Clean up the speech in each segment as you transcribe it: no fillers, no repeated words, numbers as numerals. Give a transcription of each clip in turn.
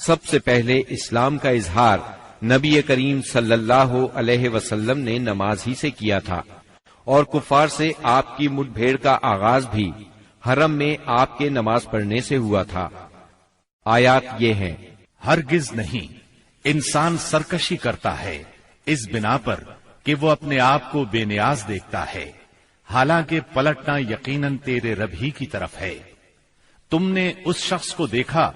سب سے پہلے اسلام کا اظہار نبی کریم صلی اللہ علیہ وسلم نے نماز ہی سے کیا تھا، اور کفار سے آپ کی مٹ بھیڑ کا آغاز بھی حرم میں آپ کے نماز پڑھنے سے ہوا تھا۔ آیات یہ ہیں: ہرگز نہیں، انسان سرکشی کرتا ہے اس بنا پر کہ وہ اپنے آپ کو بے نیاز دیکھتا ہے، حالانکہ پلٹنا یقیناً تیرے رب ہی کی طرف ہے۔ تم نے اس شخص کو دیکھا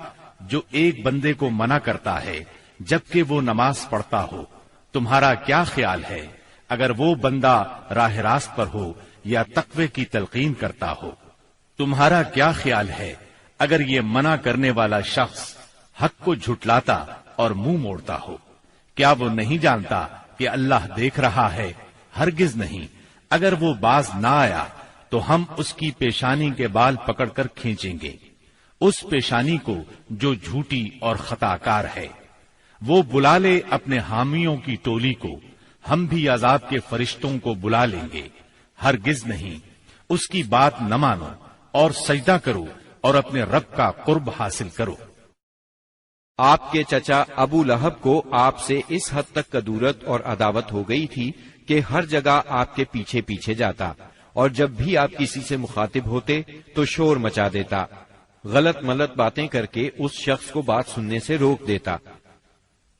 جو ایک بندے کو منع کرتا ہے جبکہ وہ نماز پڑھتا ہو، تمہارا کیا خیال ہے اگر وہ بندہ راہ راست پر ہو یا تقوی کی تلقین کرتا ہو؟ تمہارا کیا خیال ہے اگر یہ منع کرنے والا شخص حق کو جھٹلاتا اور منہ موڑتا ہو؟ کیا وہ نہیں جانتا کہ اللہ دیکھ رہا ہے؟ ہرگز نہیں، اگر وہ باز نہ آیا تو ہم اس کی پیشانی کے بال پکڑ کر کھینچیں گے، اس پیشانی کو جو جھوٹی اور خطا کار ہے۔ وہ بلا لے اپنے حامیوں کی ٹولی کو، ہم بھی عذاب کے فرشتوں کو بلا لیں گے۔ ہرگز نہیں، اس کی بات نہ مانو اور سجدہ کرو اور اپنے رب کا قرب حاصل کرو۔ آپ کے چچا ابو لہب کو آپ سے اس حد تک کدورت اور عداوت ہو گئی تھی کہ ہر جگہ آپ کے پیچھے پیچھے جاتا، اور جب بھی آپ کسی سے مخاطب ہوتے تو شور مچا دیتا، غلط ملط باتیں کر کے اس شخص کو بات سننے سے روک دیتا۔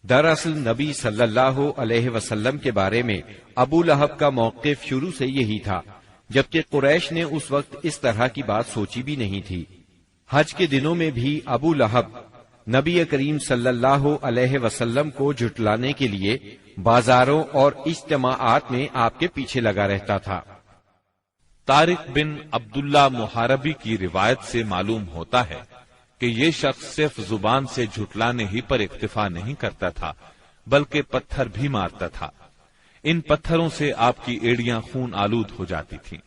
دراصل نبی صلی اللہ علیہ وسلم کے بارے میں ابو لہب کا موقف شروع سے یہی تھا، جبکہ قریش نے اس وقت اس طرح کی بات سوچی بھی نہیں تھی۔ حج کے دنوں میں بھی ابو لہب نبی کریم صلی اللہ علیہ وسلم کو جھٹلانے کے لیے بازاروں اور اجتماعات میں آپ کے پیچھے لگا رہتا تھا۔ طارق بن عبداللہ محاربی کی روایت سے معلوم ہوتا ہے کہ یہ شخص صرف زبان سے جھٹلانے ہی پر اکتفا نہیں کرتا تھا بلکہ پتھر بھی مارتا تھا۔ ان پتھروں سے آپ کی ایڑیاں خون آلود ہو جاتی تھیں۔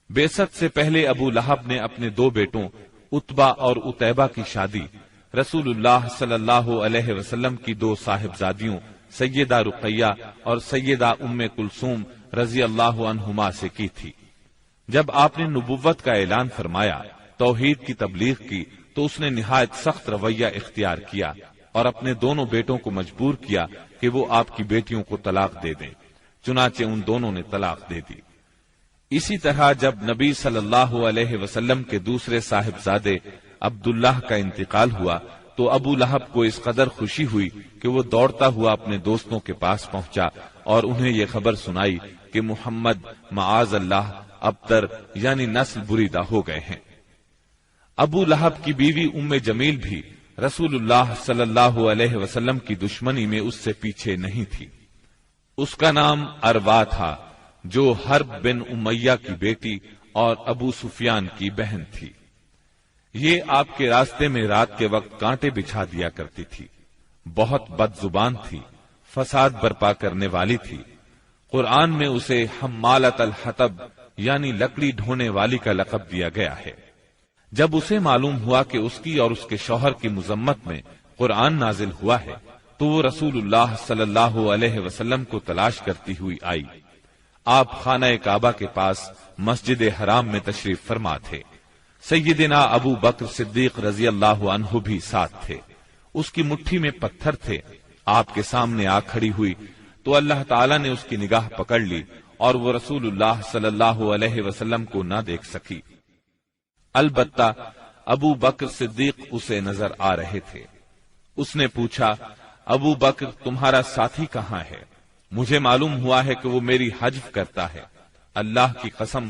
بعثت سے پہلے ابو لہب نے اپنے دو بیٹوں عتبہ اور عتیبہ کی شادی رسول اللہ صلی اللہ علیہ وسلم کی دو صاحبزادیوں سیدہ رقیہ اور سیدہ ام کلثوم رضی اللہ عنہما سے کی تھی۔ جب آپ نے نبوت کا اعلان فرمایا، توحید کی تبلیغ کی، تو اس نے نہایت سخت رویہ اختیار کیا اور اپنے دونوں بیٹوں کو مجبور کیا کہ وہ آپ کی بیٹیوں کو طلاق دے دیں۔ چنانچہ ان دونوں نے طلاق دے دی۔ اسی طرح جب نبی صلی اللہ علیہ وسلم کے دوسرے صاحبزادے عبداللہ کا انتقال ہوا تو ابو لہب کو اس قدر خوشی ہوئی کہ وہ دوڑتا ہوا اپنے دوستوں کے پاس پہنچا اور انہیں یہ خبر سنائی کہ محمد معاذ اللہ ابتر یعنی نسل بریدہ ہو گئے ہیں۔ ابو لہب کی بیوی ام جمیل بھی رسول اللہ صلی اللہ علیہ وسلم کی دشمنی میں اس سے پیچھے نہیں تھی۔ اس کا نام اروا تھا، جو حرب بن امیہ کی بیٹی اور ابو سفیان کی بہن تھی۔ یہ آپ کے راستے میں رات کے وقت کانٹے بچھا دیا کرتی تھی، بہت بد زبان تھی، فساد برپا کرنے والی تھی۔ قرآن میں اسے حمالۃ الحطب یعنی لکڑی ڈھونے والی کا لقب دیا گیا ہے۔ جب اسے معلوم ہوا کہ اس کی اور اس کے شوہر کی مذمت میں قرآن نازل ہوا ہے تو وہ رسول اللہ صلی اللہ علیہ وسلم کو تلاش کرتی ہوئی آئی۔ آپ خانہ کعبہ کے پاس مسجد حرام میں تشریف فرما تھے۔ سیدنا ابو بکر صدیق رضی اللہ عنہ بھی ساتھ تھے۔ اس کی مٹھی میں پتھر تھے۔ آپ کے سامنے آ کھڑی ہوئی تو اللہ تعالیٰ نے اس کی نگاہ پکڑ لی اور وہ رسول اللہ صلی اللہ علیہ وسلم کو نہ دیکھ سکی۔ البتہ ابو بکر صدیق اسے نظر آ رہے تھے۔ اس نے پوچھا، ابو بکر تمہارا ساتھی کہاں ہے؟ مجھے معلوم ہوا ہے کہ وہ میری حجب کرتا ہے۔ اللہ کی قسم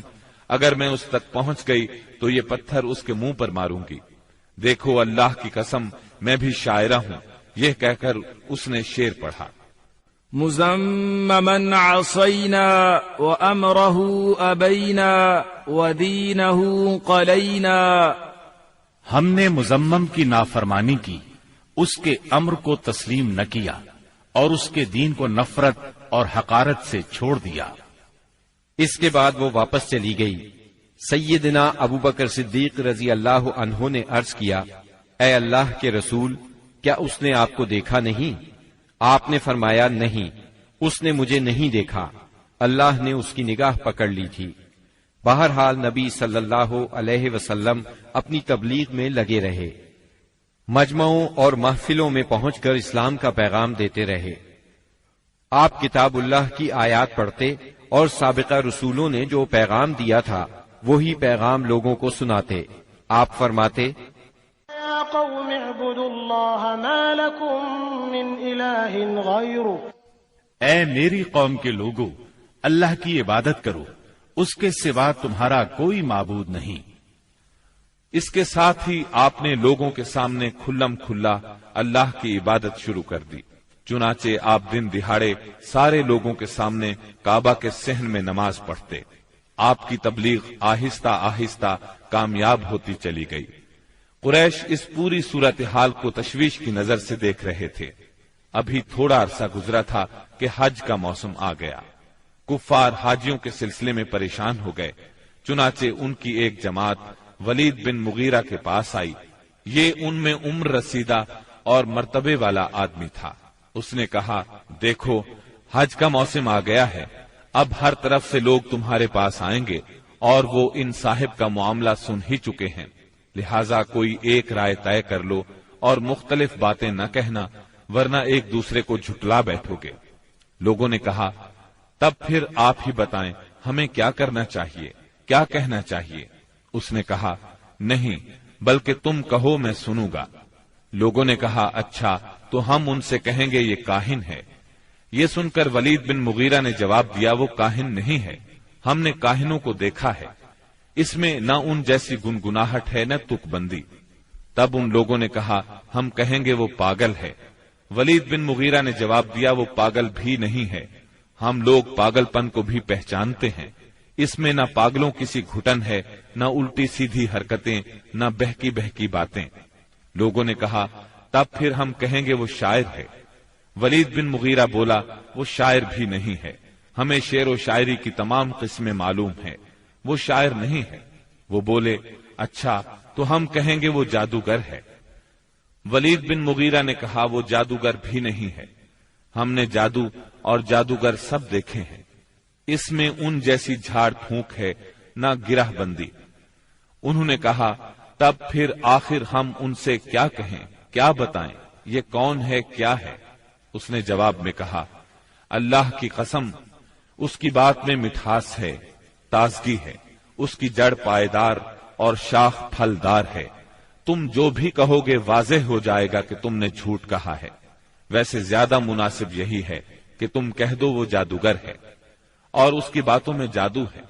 اگر میں اس تک پہنچ گئی تو یہ پتھر اس کے منہ پر ماروں گی۔ دیکھو اللہ کی قسم میں بھی شاعرہ ہوں۔ یہ کہہ کر اس نے شعر پڑھا، مزممن عصینا وامرہ ابینا ودینہ قلینا۔ ہم نے مزمم کی نافرمانی کی، اس کے امر کو تسلیم نہ کیا اور اس کے دین کو نفرت اور حقارت سے چھوڑ دیا۔ اس کے بعد وہ واپس چلی گئی۔ سیدنا ابو بکر صدیق رضی اللہ عنہ نے عرض کیا، اے اللہ کے رسول، کیا اس نے آپ کو دیکھا نہیں؟ آپ نے فرمایا، نہیں، اس نے مجھے نہیں دیکھا، اللہ نے اس کی نگاہ پکڑ لی تھی۔ بہرحال نبی صلی اللہ علیہ وسلم اپنی تبلیغ میں لگے رہے۔ مجمعوں اور محفلوں میں پہنچ کر اسلام کا پیغام دیتے رہے۔ آپ کتاب اللہ کی آیات پڑھتے اور سابقہ رسولوں نے جو پیغام دیا تھا وہی پیغام لوگوں کو سناتے۔ آپ فرماتے، یا قوم اعبدوا اللہ ما لکم من الہ غیرہ، اے میری قوم کے لوگو، اللہ کی عبادت کرو، اس کے سوا تمہارا کوئی معبود نہیں۔ اس کے ساتھ ہی آپ نے لوگوں کے سامنے کھلم کھلا اللہ کی عبادت شروع کر دی۔ چنانچہ آپ دن دہاڑے سارے لوگوں کے سامنے کعبہ کے صحن میں نماز پڑھتے۔ آپ کی تبلیغ آہستہ آہستہ کامیاب ہوتی چلی گئی۔ قریش اس پوری صورتحال کو تشویش کی نظر سے دیکھ رہے تھے۔ ابھی تھوڑا عرصہ گزرا تھا کہ حج کا موسم آ گیا۔ کفار حاجیوں کے سلسلے میں پریشان ہو گئے۔ چنانچہ ان کی ایک جماعت ولید بن مغیرہ کے پاس آئی۔ یہ ان میں عمر رسیدہ اور مرتبے والا آدمی تھا۔ اس نے کہا، دیکھو حج کا موسم آ گیا ہے، اب ہر طرف سے لوگ تمہارے پاس آئیں گے اور وہ ان صاحب کا معاملہ سن ہی چکے ہیں، لہذا کوئی ایک رائے طے کر لو اور مختلف باتیں نہ کہنا، ورنہ ایک دوسرے کو جھٹلا بیٹھو گے۔ لوگوں نے کہا، تب پھر آپ ہی بتائیں ہمیں کیا کرنا چاہیے، کیا کہنا چاہیے؟ اس نے کہا، نہیں بلکہ تم کہو میں سنوں گا۔ لوگوں نے کہا، اچھا تو ہم ان سے کہیں گے یہ کاہن ہے۔ یہ سن کر ولید بن مغیرہ نے جواب دیا، وہ کاہن نہیں ہے، ہم نے کاہنوں کو دیکھا ہے، اس میں نہ ان جیسی گنگناہٹ ہے نہ تک بندی۔ تب ان لوگوں نے کہا، ہم کہیں گے وہ پاگل ہے۔ ولید بن مغیرہ نے جواب دیا، وہ پاگل بھی نہیں ہے، ہم لوگ پاگل پن کو بھی پہچانتے ہیں، اس میں نہ پاگلوں کسی گھٹن ہے، نہ الٹی سیدھی حرکتیں، نہ بہکی بہکی باتیں۔ لوگوں نے کہا، تب پھر ہم کہیں گے وہ شاعر ہے۔ ولید بن مغیرہ بولا، وہ شاعر بھی نہیں ہے، ہمیں شعر و شاعری کی تمام قسمیں معلوم ہیں، وہ شاعر نہیں ہے۔ وہ بولے، اچھا تو ہم کہیں گے وہ جادوگر ہے۔ ولید بن مغیرہ نے کہا، وہ جادوگر بھی نہیں ہے، ہم نے جادو اور جادوگر سب دیکھے ہیں، اس میں ان جیسی جھاڑ پھونک ہے نہ گرہ بندی۔ انہوں نے کہا، تب پھر آخر ہم ان سے کیا کہیں، کیا بتائیں، یہ کون ہے، کیا ہے؟ اس نے جواب میں کہا، اللہ کی قسم، اس کی بات میں مٹھاس ہے، تازگی ہے، اس کی جڑ پائیدار اور شاخ پھلدار ہے، تم جو بھی کہو گے واضح ہو جائے گا کہ تم نے جھوٹ کہا ہے۔ ویسے زیادہ مناسب یہی ہے کہ تم کہہ دو وہ جادوگر ہے اور اس کی باتوں میں جادو ہے،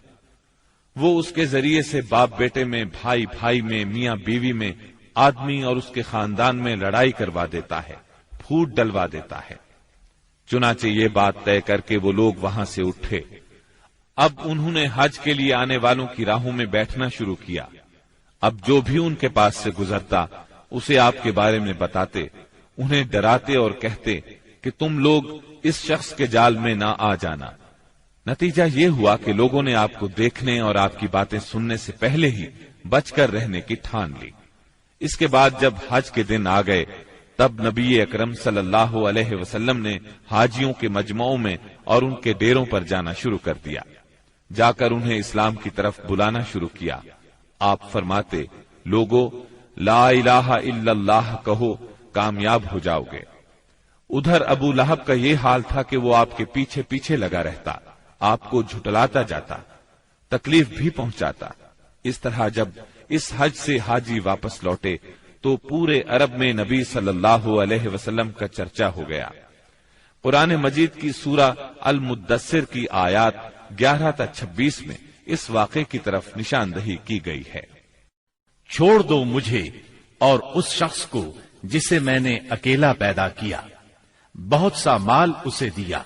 وہ اس کے ذریعے سے باپ بیٹے میں، بھائی بھائی میں، میاں بیوی میں، آدمی اور اس کے خاندان میں لڑائی کروا دیتا ہے، پھوٹ ڈلوا دیتا ہے۔ چنانچہ یہ بات طے کر کے وہ لوگ وہاں سے اٹھے۔ اب انہوں نے حج کے لیے آنے والوں کی راہوں میں بیٹھنا شروع کیا۔ اب جو بھی ان کے پاس سے گزرتا اسے آپ کے بارے میں بتاتے، انہیں ڈراتے اور کہتے کہ تم لوگ اس شخص کے جال میں نہ آ جانا۔ نتیجہ یہ ہوا کہ لوگوں نے آپ کو دیکھنے اور آپ کی باتیں سننے سے پہلے ہی بچ کر رہنے کی ٹھان لی۔ اس کے بعد جب حج کے دن آ گئے تب نبی اکرم صلی اللہ علیہ وسلم نے حاجیوں کے مجمعوں میں اور ان کے ڈیروں پر جانا شروع کر دیا، جا کر انہیں اسلام کی طرف بلانا شروع کیا۔ آپ فرماتے، لوگو لا الہ الا اللہ کہو، کامیاب ہو جاؤ گے۔ ادھر ابو لہب کا یہ حال تھا کہ وہ آپ کے پیچھے پیچھے لگا رہتا، آپ کو جھٹلاتا جاتا، تکلیف بھی پہنچاتا۔ اس طرح جب اس حج سے حاجی واپس لوٹے تو پورے عرب میں نبی صلی اللہ علیہ وسلم کا چرچا ہو گیا۔ قرآن مجید کی سورہ المدثر کی آیات 11 تا 26 میں اس واقعے کی طرف نشاندہی کی گئی ہے۔ چھوڑ دو مجھے اور اس شخص کو جسے میں نے اکیلا پیدا کیا، بہت سا مال اسے دیا،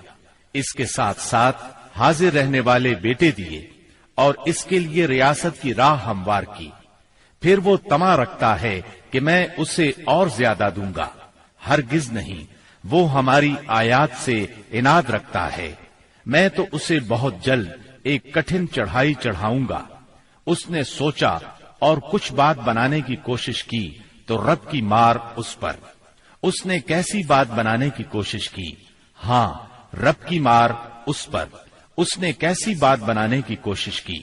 اس کے ساتھ ساتھ حاضر رہنے والے بیٹے دیے اور اس کے لیے ریاست کی راہ ہموار کی۔ پھر وہ طمع رکھتا ہے کہ میں اسے اور زیادہ دوں گا، ہرگز نہیں، وہ ہماری آیات سے عناد رکھتا ہے، میں تو اسے بہت جلد ایک کٹھن چڑھائی چڑھاؤں گا۔ اس نے سوچا اور کچھ بات بنانے کی کوشش کی تو رب کی مار اس پر۔ اس نے کیسی بات بنانے کی کوشش کی؟ ہاں، رب کی مار اس پر۔ اس نے کیسی بات بنانے کی کوشش کی؟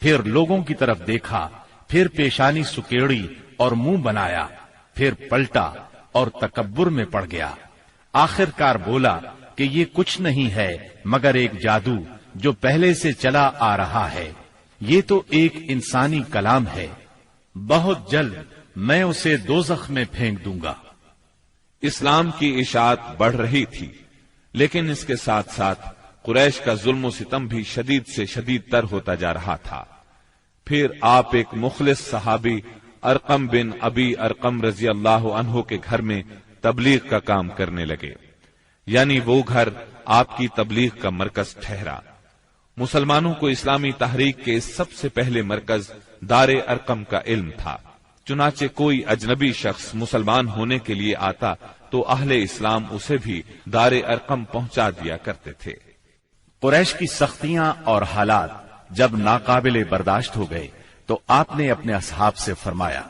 پھر لوگوں کی طرف دیکھا، پھر پیشانی سکیڑی اور منہ بنایا، پھر پلٹا اور تکبر میں پڑ گیا. آخر کار بولا کہ یہ کچھ نہیں ہے مگر ایک جادو جو پہلے سے چلا آ رہا ہے. یہ تو ایک انسانی کلام ہے. بہت جلد میں اسے دوزخ میں پھینک دوں گا. اسلام کی اشاعت بڑھ رہی تھی، لیکن اس کے ساتھ ساتھ قریش کا ظلم و ستم بھی شدید سے شدید تر ہوتا جا رہا تھا. پھر آپ ایک مخلص صحابی ارقم بن ابی ارقم رضی اللہ عنہ کے گھر میں تبلیغ کا کام کرنے لگے، یعنی وہ گھر آپ کی تبلیغ کا مرکز ٹھہرا. مسلمانوں کو اسلامی تحریک کے سب سے پہلے مرکز دار ارقم کا علم تھا. چنانچہ کوئی اجنبی شخص مسلمان ہونے کے لیے آتا تو اہل اسلام اسے بھی دار ارقم پہنچا دیا کرتے تھے. قریش کی سختیاں اور حالات جب ناقابل برداشت ہو گئے تو آپ نے اپنے اصحاب سے فرمایا،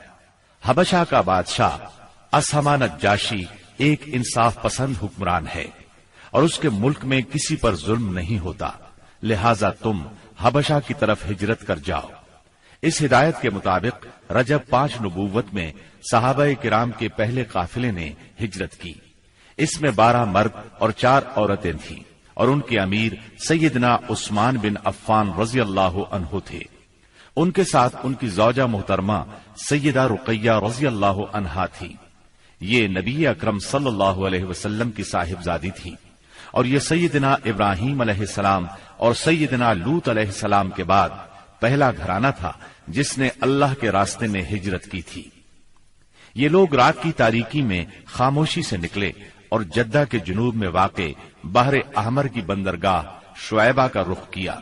حبشہ کا بادشاہ اسہمہ نجاشی ایک انصاف پسند حکمران ہے اور اس کے ملک میں کسی پر ظلم نہیں ہوتا، لہذا تم حبشہ کی طرف ہجرت کر جاؤ. اس ہدایت کے مطابق رجب 5 نبوت میں صحابہ کرام کے پہلے قافلے نے ہجرت کی. اس میں 12 مرد اور 4 عورتیں تھیں اور ان کے امیر سیدنا عثمان بن عفان رضی اللہ عنہ تھے. ان کے ساتھ ان کی زوجہ محترمہ سیدہ رقیہ رضی اللہ عنہا تھی. یہ نبی اکرم صلی اللہ علیہ وسلم کی صاحبزادی تھی اور یہ سیدنا ابراہیم علیہ السلام اور سیدنا لوط علیہ السلام کے بعد پہلا گھرانہ تھا جس نے اللہ کے راستے میں ہجرت کی تھی. یہ لوگ رات کی تاریکی میں خاموشی سے نکلے اور جدہ کے جنوب میں واقع بحر احمر کی بندرگاہ شعیبہ کا رخ کیا.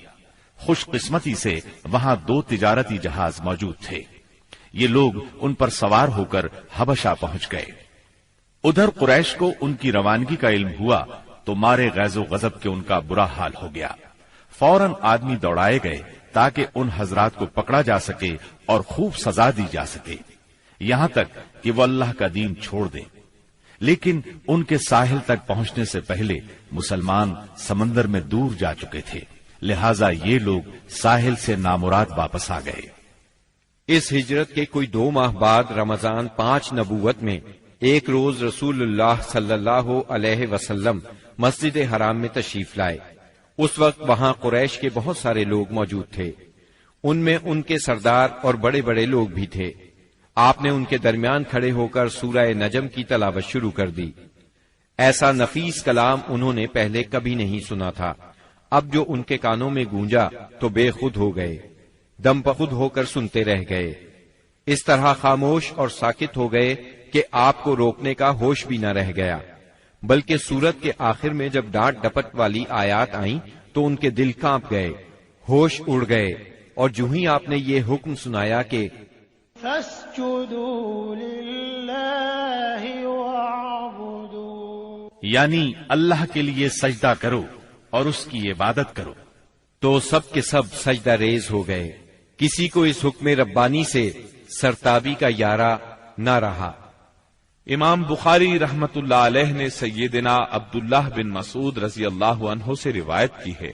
خوش قسمتی سے وہاں 2 تجارتی جہاز موجود تھے. یہ لوگ ان پر سوار ہو کر حبشہ پہنچ گئے. ادھر قریش کو ان کی روانگی کا علم ہوا تو مارے غیظ و غضب کے ان کا برا حال ہو گیا. فوراً آدمی دوڑائے گئے تاکہ ان حضرات کو پکڑا جا سکے اور خوب سزا دی جا سکے، یہاں تک کہ وہ اللہ کا دین چھوڑ دے. لیکن ان کے ساحل تک پہنچنے سے پہلے مسلمان سمندر میں دور جا چکے تھے، لہذا یہ لوگ ساحل سے نامراد واپس آ گئے. اس ہجرت کے کوئی 2 ماہ بعد رمضان 5 نبوت میں ایک روز رسول اللہ صلی اللہ علیہ وسلم مسجد حرام میں تشریف لائے. اس وقت وہاں قریش کے بہت سارے لوگ موجود تھے. ان میں ان کے سردار اور بڑے بڑے لوگ بھی تھے. آپ نے ان کے درمیان کھڑے ہو کر سورہ نجم کی تلاوت شروع کر دی. ایسا نفیس کلام انہوں نے پہلے کبھی نہیں سنا تھا. اب جو ان کے کانوں میں گونجا تو بے خود ہو گئے، دم بخود ہو کر سنتے رہ گئے. اس طرح خاموش اور ساکت ہو گئے کہ آپ کو روکنے کا ہوش بھی نہ رہ گیا. بلکہ سورت کے آخر میں جب ڈانٹ ڈپٹ والی آیات آئیں تو ان کے دل کانپ گئے، ہوش اڑ گئے، اور جو ہی آپ نے یہ حکم سنایا کہ فَاسْجُدُوا لِلَّهِ وَاعْبُدُوا، یعنی اللہ کے لیے سجدہ کرو اور اس کی عبادت کرو، تو سب کے سب سجدہ ریز ہو گئے. کسی کو اس حکم ربانی سے سرتابی کا یارہ نہ رہا. امام بخاری رحمت اللہ علیہ نے سیدنا عبداللہ بن مسعود رضی اللہ عنہ سے روایت کی ہے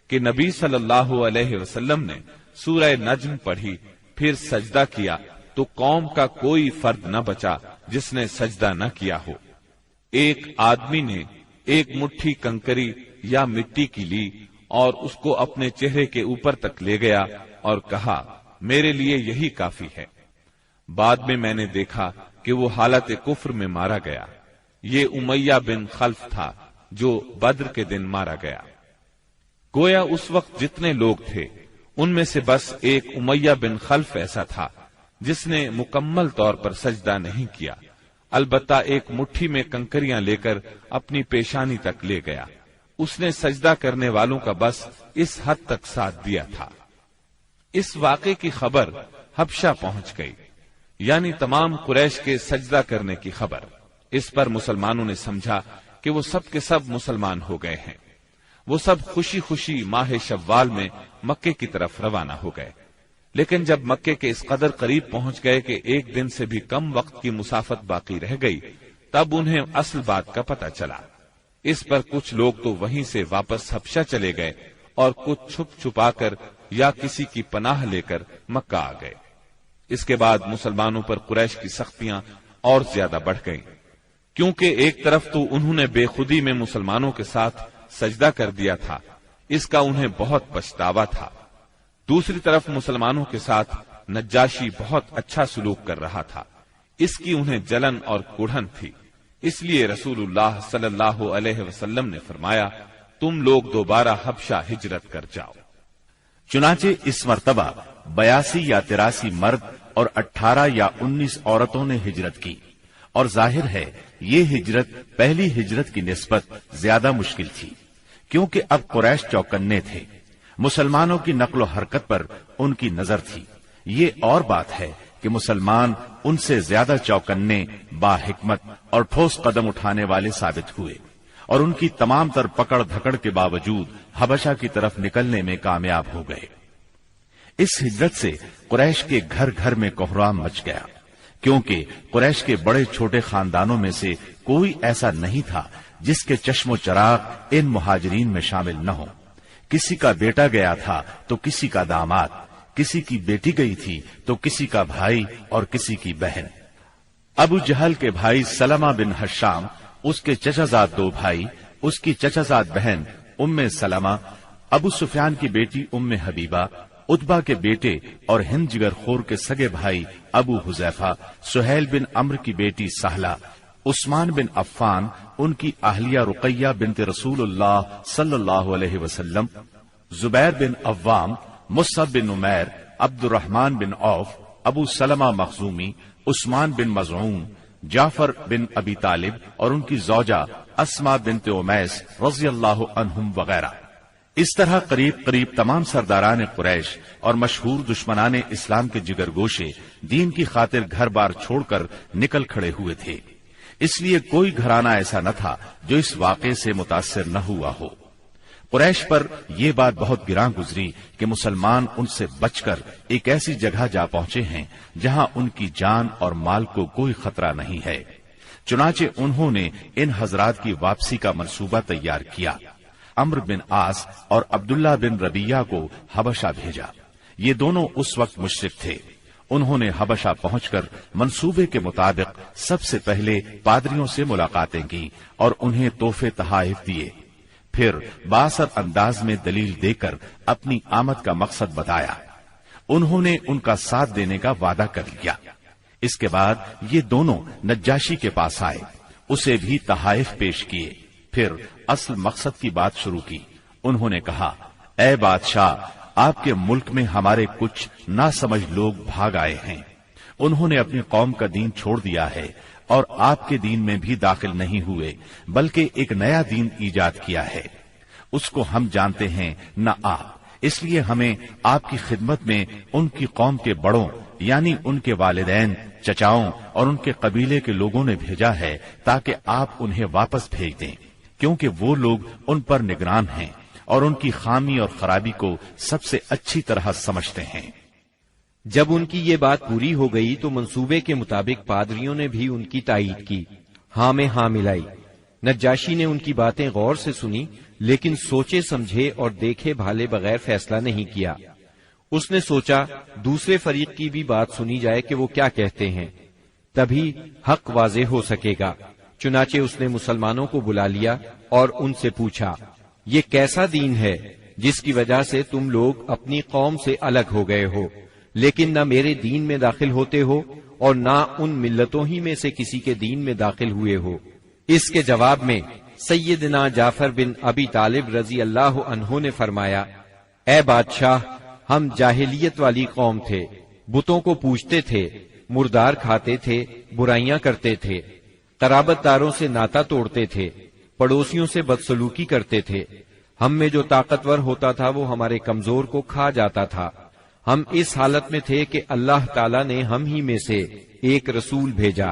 کہ نبی صلی اللہ علیہ وسلم نے سورہ نجم پڑھی، پھر سجدہ کیا تو قوم کا کوئی فرد نہ بچا جس نے سجدہ نہ کیا ہو. ایک آدمی نے ایک مٹھی کنکری یا مٹی کی لی اور اس کو اپنے چہرے کے اوپر تک لے گیا اور کہا، میرے لیے یہی کافی ہے. بعد میں میں نے دیکھا کہ وہ حالت کفر میں مارا گیا. یہ امیہ بن خلف تھا جو بدر کے دن مارا گیا. گویا اس وقت جتنے لوگ تھے ان میں سے بس ایک امیہ بن خلف ایسا تھا جس نے مکمل طور پر سجدہ نہیں کیا، البتہ ایک مٹھی میں کنکریاں لے کر اپنی پیشانی تک لے گیا. اس نے سجدہ کرنے والوں کا بس اس حد تک ساتھ دیا تھا. اس واقعے کی خبر حبشہ پہنچ گئی، یعنی تمام قریش کے سجدہ کرنے کی خبر. اس پر مسلمانوں نے سمجھا کہ وہ سب کے سب مسلمان ہو گئے ہیں. وہ سب خوشی خوشی ماہ شوال میں مکے کی طرف روانہ ہو گئے. لیکن جب مکے کے اس قدر قریب پہنچ گئے کہ ایک دن سے بھی کم وقت کی مسافت باقی رہ گئی، تب انہیں اصل بات کا پتہ چلا. اس پر کچھ لوگ تو وہیں سے واپس حبشہ چلے گئے اور کچھ چھپ چھپا کر یا کسی کی پناہ لے کر مکہ آ گئے. اس کے بعد مسلمانوں پر قریش کی سختیاں اور زیادہ بڑھ گئیں، کیونکہ ایک طرف تو انہوں نے بے خودی میں مسلمانوں کے ساتھ سجدہ کر دیا تھا، اس کا انہیں بہت پچھتاوا تھا، دوسری طرف مسلمانوں کے ساتھ نجاشی بہت اچھا سلوک کر رہا تھا، اس کی انہیں جلن اور کڑھن تھی۔ اس لیے رسول اللہ صلی اللہ علیہ وسلم نے فرمایا، تم لوگ دوبارہ حبشہ ہجرت کر جاؤ۔ چنانچہ اس مرتبہ 82 یا 83 مرد اور 18 یا 19 عورتوں نے ہجرت کی، اور ظاہر ہے یہ ہجرت پہلی ہجرت کی نسبت زیادہ مشکل تھی، کیونکہ اب قریش چوکنے تھے، مسلمانوں کی نقل و حرکت پر ان کی نظر تھی۔ یہ اور بات ہے کہ مسلمان ان سے زیادہ چوکنے، باحکمت اور ٹھوس قدم اٹھانے والے ثابت ہوئے، اور ان کی تمام تر پکڑ دھکڑ کے باوجود حبشہ کی طرف نکلنے میں کامیاب ہو گئے۔ اس ہجرت سے قریش کے گھر گھر میں کوہرام مچ گیا، کیونکہ قریش کے بڑے چھوٹے خاندانوں میں سے کوئی ایسا نہیں تھا جس کے چشم و چراغ ان مہاجرین میں شامل نہ ہو۔ کسی کا بیٹا گیا تھا تو کسی کا داماد، کسی کی بیٹی گئی تھی تو کسی کا بھائی اور کسی کی بہن۔ ابو جہل کے بھائی سلمہ بن ہشام، اس کے چچا زاد 2 بھائی، اس کی چچا زاد بہن ام سلمہ، ابو سفیان کی بیٹی ام حبیبہ، عتبہ کے بیٹے اور ہند جگر خور کے سگے بھائی ابو حذیفہ، سہیل بن عمرو کی بیٹی سہلہ، عثمان بن عفان، ان کی اہلیہ رقیہ بنت رسول اللہ صلی اللہ علیہ وسلم، زبیر بن عوام، مصعب بن عمیر، عبد الرحمن بن عوف، ابو سلمہ مخزومی، عثمان بن مظعون، جعفر بن ابی طالب اور ان کی زوجہ اسما بنت امیس رضی اللہ عنہم وغیرہ۔ اس طرح قریب قریب تمام سرداران قریش اور مشہور دشمنان اسلام کے جگر گوشے دین کی خاطر گھر بار چھوڑ کر نکل کھڑے ہوئے تھے، اس لیے کوئی گھرانہ ایسا نہ تھا جو اس واقعے سے متاثر نہ ہوا ہو۔ قریش پر یہ بات بہت گراں گزری کہ مسلمان ان سے بچ کر ایک ایسی جگہ جا پہنچے ہیں جہاں ان کی جان اور مال کو کوئی خطرہ نہیں ہے۔ چنانچہ انہوں نے ان حضرات کی واپسی کا منصوبہ تیار کیا۔ عمرو بن عاص اور عبداللہ بن ربیہ کو حبشہ بھیجا۔ یہ دونوں اس وقت مشرک تھے۔ انہوں نے حبشہ پہنچ کر منصوبے کے مطابق سب سے پہلے پادریوں سے ملاقاتیں کی اور انہیں تحفے تحائف دیے، پھر بااثر انداز میں دلیل دے کر اپنی آمد کا مقصد بتایا۔ انہوں نے ان کا ساتھ دینے کا وعدہ کر لیا۔ اس کے بعد یہ دونوں نجاشی کے پاس آئے، اسے بھی تحائف پیش کیے، پھر اصل مقصد کی بات شروع کی۔ انہوں نے کہا، اے بادشاہ، آپ کے ملک میں ہمارے کچھ ناسمجھ لوگ بھاگ آئے ہیں، انہوں نے اپنی قوم کا دین چھوڑ دیا ہے اور آپ کے دین میں بھی داخل نہیں ہوئے، بلکہ ایک نیا دین ایجاد کیا ہے، اس کو ہم جانتے ہیں نہ آپ، اس لیے ہمیں آپ کی خدمت میں ان کی قوم کے بڑوں یعنی ان کے والدین، چچاؤں اور ان کے قبیلے کے لوگوں نے بھیجا ہے تاکہ آپ انہیں واپس بھیج دیں، کیونکہ وہ لوگ ان پر نگران ہیں اور ان کی خامی اور خرابی کو سب سے اچھی طرح سمجھتے ہیں۔ جب ان کی یہ بات پوری ہو گئی تو منصوبے کے مطابق پادریوں نے بھی ان کی تائید کی، ہاں میں ہاں ملائی۔ نجاشی نے ان کی باتیں غور سے سنی، لیکن سوچے سمجھے اور دیکھے بھالے بغیر فیصلہ نہیں کیا۔ اس نے سوچا دوسرے فریق کی بھی بات سنی جائے کہ وہ کیا کہتے ہیں، تبھی حق واضح ہو سکے گا۔ چنانچہ اس نے مسلمانوں کو بلا لیا اور ان سے پوچھا، یہ کیسا دین ہے جس کی وجہ سے تم لوگ اپنی قوم سے الگ ہو گئے ہو، لیکن نہ میرے دین میں داخل ہوتے ہو اور نہ ان ملتوں ہی میں سے کسی کے دین میں داخل ہوئے ہو؟ اس کے جواب میں سیدنا جعفر بن ابی طالب رضی اللہ عنہ نے فرمایا، اے بادشاہ، ہم جاہلیت والی قوم تھے، بتوں کو پوجتے تھے، مردار کھاتے تھے، برائیاں کرتے تھے، قرابت داروں سے ناتا توڑتے تھے، پڑوسیوں سے بدسلوکی کرتے تھے، ہم میں جو طاقتور ہوتا تھا وہ ہمارے کمزور کو کھا جاتا تھا۔ ہم اس حالت میں تھے کہ اللہ تعالیٰ نے ہم ہی میں سے ایک رسول بھیجا،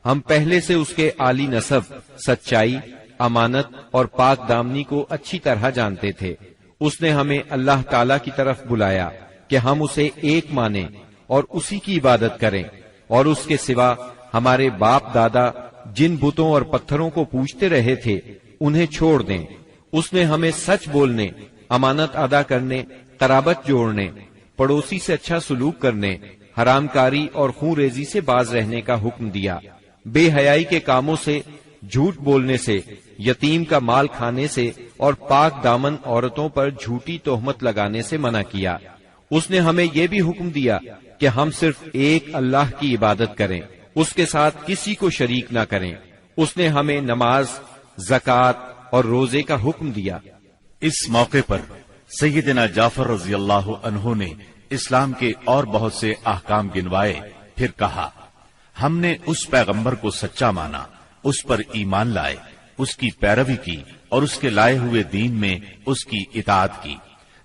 ہم پہلے سے اس کے عالی نسب، سچائی، امانت اور پاک دامنی کو اچھی طرح جانتے تھے۔ اس نے ہمیں اللہ تعالیٰ کی طرف بلایا کہ ہم اسے ایک مانیں اور اسی کی عبادت کریں، اور اس کے سوا ہمارے باپ دادا جن بتوں اور پتھروں کو پوجتے رہے تھے انہیں چھوڑ دیں۔ اس نے ہمیں سچ بولنے، امانت ادا کرنے، قرابت جوڑنے، پڑوسی سے اچھا سلوک کرنے، حرام کاری اور خون ریزی سے باز رہنے کا حکم دیا۔ بے حیائی کے کاموں سے، جھوٹ بولنے سے، یتیم کا مال کھانے سے اور پاک دامن عورتوں پر جھوٹی تہمت لگانے سے منع کیا۔ اس نے ہمیں یہ بھی حکم دیا کہ ہم صرف ایک اللہ کی عبادت کریں، اس کے ساتھ کسی کو شریک نہ کریں۔ اس نے ہمیں نماز، زکوٰۃ اور روزے کا حکم دیا۔ اس موقع پر سیدنا جعفر رضی اللہ عنہ نے اسلام کے اور بہت سے احکام گنوائے، پھر کہا، ہم نے اس پیغمبر کو سچا مانا، اس پر ایمان لائے، اس کی پیروی کی اور اس کے لائے ہوئے دین میں اس کی اطاعت کی۔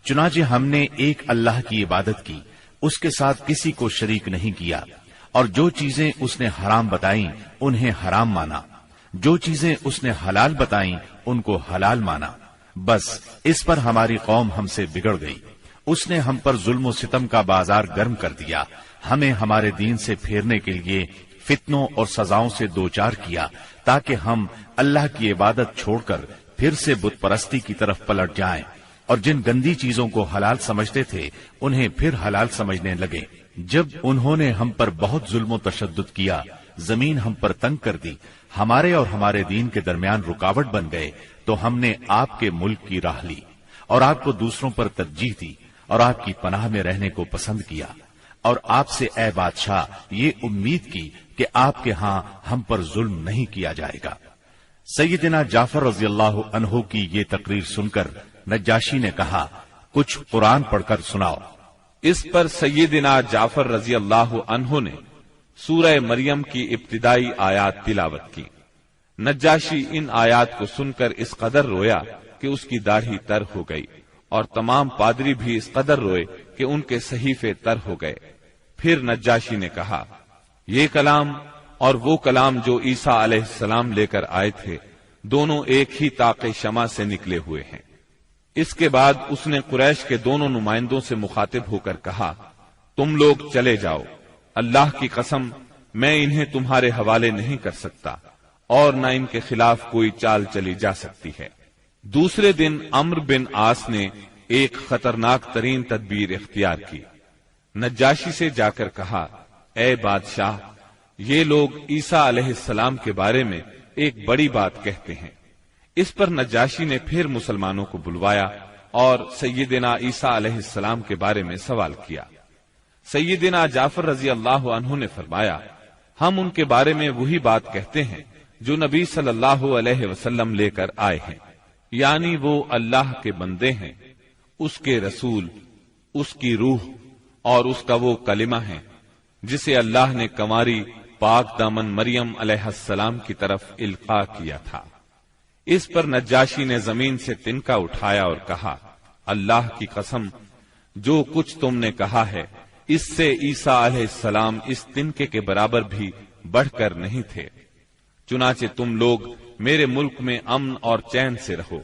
چنانچہ ہم نے ایک اللہ کی عبادت کی، اس کے ساتھ کسی کو شریک نہیں کیا، اور جو چیزیں اس نے حرام بتائیں انہیں حرام مانا، جو چیزیں اس نے حلال بتائیں ان کو حلال مانا۔ بس اس پر ہماری قوم ہم سے بگڑ گئی، اس نے ہم پر ظلم و ستم کا بازار گرم کر دیا، ہمیں ہمارے دین سے پھیرنے کے لیے فتنوں اور سزاؤں سے دوچار کیا، تاکہ ہم اللہ کی عبادت چھوڑ کر پھر سے بت پرستی کی طرف پلٹ جائیں، اور جن گندی چیزوں کو حلال سمجھتے تھے انہیں پھر حلال سمجھنے لگے۔ جب انہوں نے ہم پر بہت ظلم و تشدد کیا، زمین ہم پر تنگ کر دی، ہمارے اور ہمارے دین کے درمیان رکاوٹ بن گئے، تو ہم نے آپ کے ملک کی راہ لی اور آپ کو دوسروں پر ترجیح دی اور آپ کی پناہ میں رہنے کو پسند کیا، اور آپ سے اے بادشاہ یہ امید کی کہ آپ کے ہاں ہم پر ظلم نہیں کیا جائے گا۔ سیدنا جعفر رضی اللہ عنہ کی یہ تقریر سن کر نجاشی نے کہا، کچھ قرآن پڑھ کر سناؤ۔ اس پر سیدنا جعفر رضی اللہ عنہ نے سورہ مریم کی ابتدائی آیات تلاوت کی۔ نجاشی ان آیات کو سن کر اس قدر رویا کہ اس کی داڑھی تر ہو گئی، اور تمام پادری بھی اس قدر روئے کہ ان کے صحیفے تر ہو گئے۔ پھر نجاشی نے کہا، یہ کلام اور وہ کلام جو عیسیٰ علیہ السلام لے کر آئے تھے، دونوں ایک ہی طاق شمع سے نکلے ہوئے ہیں۔ اس کے بعد اس نے قریش کے دونوں نمائندوں سے مخاطب ہو کر کہا، تم لوگ چلے جاؤ، اللہ کی قسم میں انہیں تمہارے حوالے نہیں کر سکتا، اور نہ ان کے خلاف کوئی چال چلی جا سکتی ہے۔ دوسرے دن عمرو بن عاص نے ایک خطرناک ترین تدبیر اختیار کی۔ نجاشی سے جا کر کہا، اے بادشاہ، یہ لوگ عیسیٰ علیہ السلام کے بارے میں ایک بڑی بات کہتے ہیں۔ اس پر نجاشی نے پھر مسلمانوں کو بلوایا اور سیدنا عیسیٰ علیہ السلام کے بارے میں سوال کیا۔ سیدنا جعفر رضی اللہ عنہ نے فرمایا، ہم ان کے بارے میں وہی بات کہتے ہیں جو نبی صلی اللہ علیہ وسلم لے کر آئے ہیں، یعنی وہ اللہ کے بندے ہیں، اس کے رسول، اس کی روح اور اس کا وہ کلمہ ہے جسے اللہ نے کنواری پاک دامن مریم علیہ السلام کی طرف القاء کیا تھا۔ اس پر نجاشی نے زمین سے تنکا اٹھایا اور کہا، اللہ کی قسم، جو کچھ تم نے کہا ہے اس سے عیسیٰ علیہ السلام اس تنکے کے برابر بھی بڑھ کر نہیں تھے۔ چنانچہ تم لوگ میرے ملک میں امن اور چین سے رہو،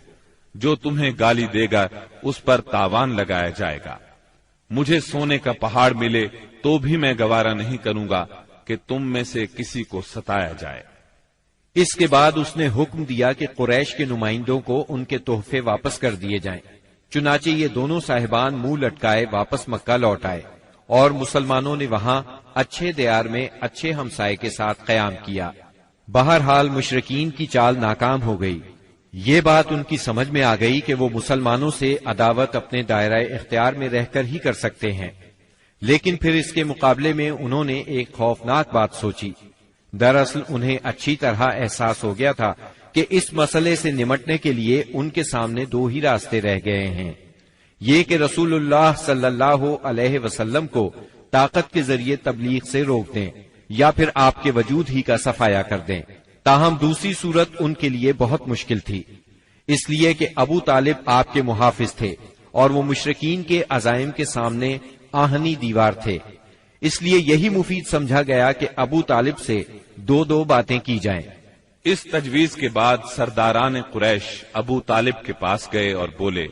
جو تمہیں گالی دے گا اس پر تاوان لگایا جائے گا۔ مجھے سونے کا پہاڑ ملے تو بھی میں گوارا نہیں کروں گا کہ تم میں سے کسی کو ستایا جائے۔ اس کے بعد اس نے حکم دیا کہ قریش کے نمائندوں کو ان کے تحفے واپس کر دیے جائیں۔ چنانچہ یہ دونوں صاحبان منہ لٹکائے واپس مکہ لوٹ آئے، اور مسلمانوں نے وہاں اچھے دیار میں اچھے ہمسائے کے ساتھ قیام کیا۔ بہرحال مشرکین کی چال ناکام ہو گئی۔ یہ بات ان کی سمجھ میں آ گئی کہ وہ مسلمانوں سے عداوت اپنے دائرہ اختیار میں رہ کر ہی کر سکتے ہیں، لیکن پھر اس کے مقابلے میں انہوں نے ایک خوفناک بات سوچی۔ دراصل انہیں اچھی طرح احساس ہو گیا تھا کہ اس مسئلے سے نمٹنے کے لیے ان کے سامنے دو ہی راستے رہ گئے ہیں، یہ کہ رسول اللہ صلی اللہ علیہ وسلم کو طاقت کے ذریعے تبلیغ سے روک دیں، یا پھر آپ کے وجود ہی کا صفایا کر دیں۔ تاہم دوسری صورت ان کے لیے بہت مشکل تھی، اس لیے کہ ابو طالب آپ کے محافظ تھے اور وہ مشرکین کے عزائم کے سامنے آہنی دیوار تھے۔ اس لیے یہی مفید سمجھا گیا کہ ابو طالب سے دو باتیں کی جائیں۔ اس تجویز کے بعد سرداران قریش ابو طالب کے پاس گئے اور بولے،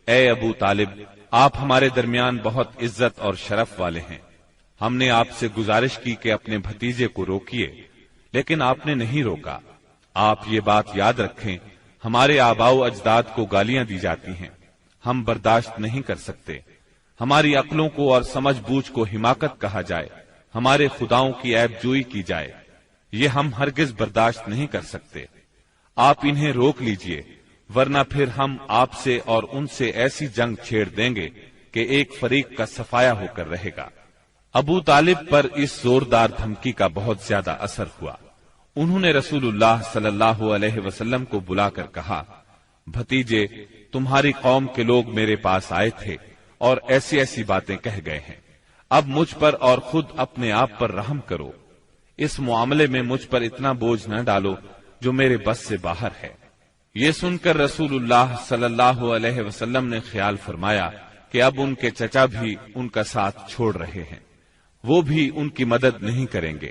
اے ابو طالب، آپ ہمارے درمیان بہت عزت اور شرف والے ہیں۔ ہم نے آپ سے گزارش کی کہ اپنے بھتیجے کو روکیے، لیکن آپ نے نہیں روکا۔ آپ یہ بات یاد رکھیں، ہمارے آباء و اجداد کو گالیاں دی جاتی ہیں، ہم برداشت نہیں کر سکتے۔ ہماری عقلوں کو اور سمجھ بوجھ کو حماقت کہا جائے، ہمارے خداؤں کی عیب جوئی کی جائے، یہ ہم ہرگز برداشت نہیں کر سکتے۔ آپ انہیں روک لیجئے، ورنہ پھر ہم آپ سے اور ان سے ایسی جنگ چھیڑ دیں گے کہ ایک فریق کا صفایا ہو کر رہے گا۔ ابو طالب پر اس زوردار دھمکی کا بہت زیادہ اثر ہوا۔ انہوں نے رسول اللہ صلی اللہ علیہ وسلم کو بلا کر کہا، بھتیجے، تمہاری قوم کے لوگ میرے پاس آئے تھے اور ایسی ایسی باتیں کہہ گئے ہیں، اب مجھ پر اور خود اپنے آپ پر رحم کرو، اس معاملے میں مجھ پر اتنا بوجھ نہ ڈالو جو میرے بس سے باہر ہے۔ یہ سن کر رسول اللہ صلی اللہ علیہ وسلم نے خیال فرمایا کہ اب ان کے چچا بھی ان کا ساتھ چھوڑ رہے ہیں، وہ بھی ان کی مدد نہیں کریں گے،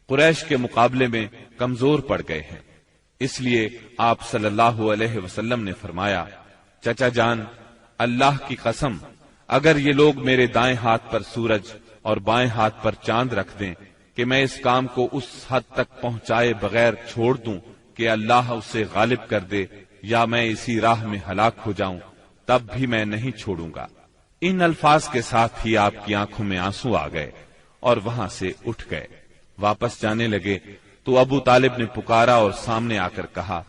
قریش کے مقابلے میں کمزور پڑ گئے ہیں۔ اس لیے آپ صلی اللہ علیہ وسلم نے فرمایا، چچا جان، اللہ کی قسم، اگر یہ لوگ میرے دائیں ہاتھ پر سورج اور بائیں ہاتھ پر چاند رکھ دیں کہ میں اس کام کو اس حد تک پہنچائے بغیر چھوڑ دوں کہ اللہ اسے غالب کر دے یا میں اسی راہ میں ہلاک ہو جاؤں، تب بھی میں نہیں چھوڑوں گا۔ ان الفاظ کے ساتھ ہی آپ کی آنکھوں میں آنسو آ گئے اور وہاں سے اٹھ گئے۔ واپس جانے لگے تو ابو طالب نے پکارا اور سامنے آ کر کہا،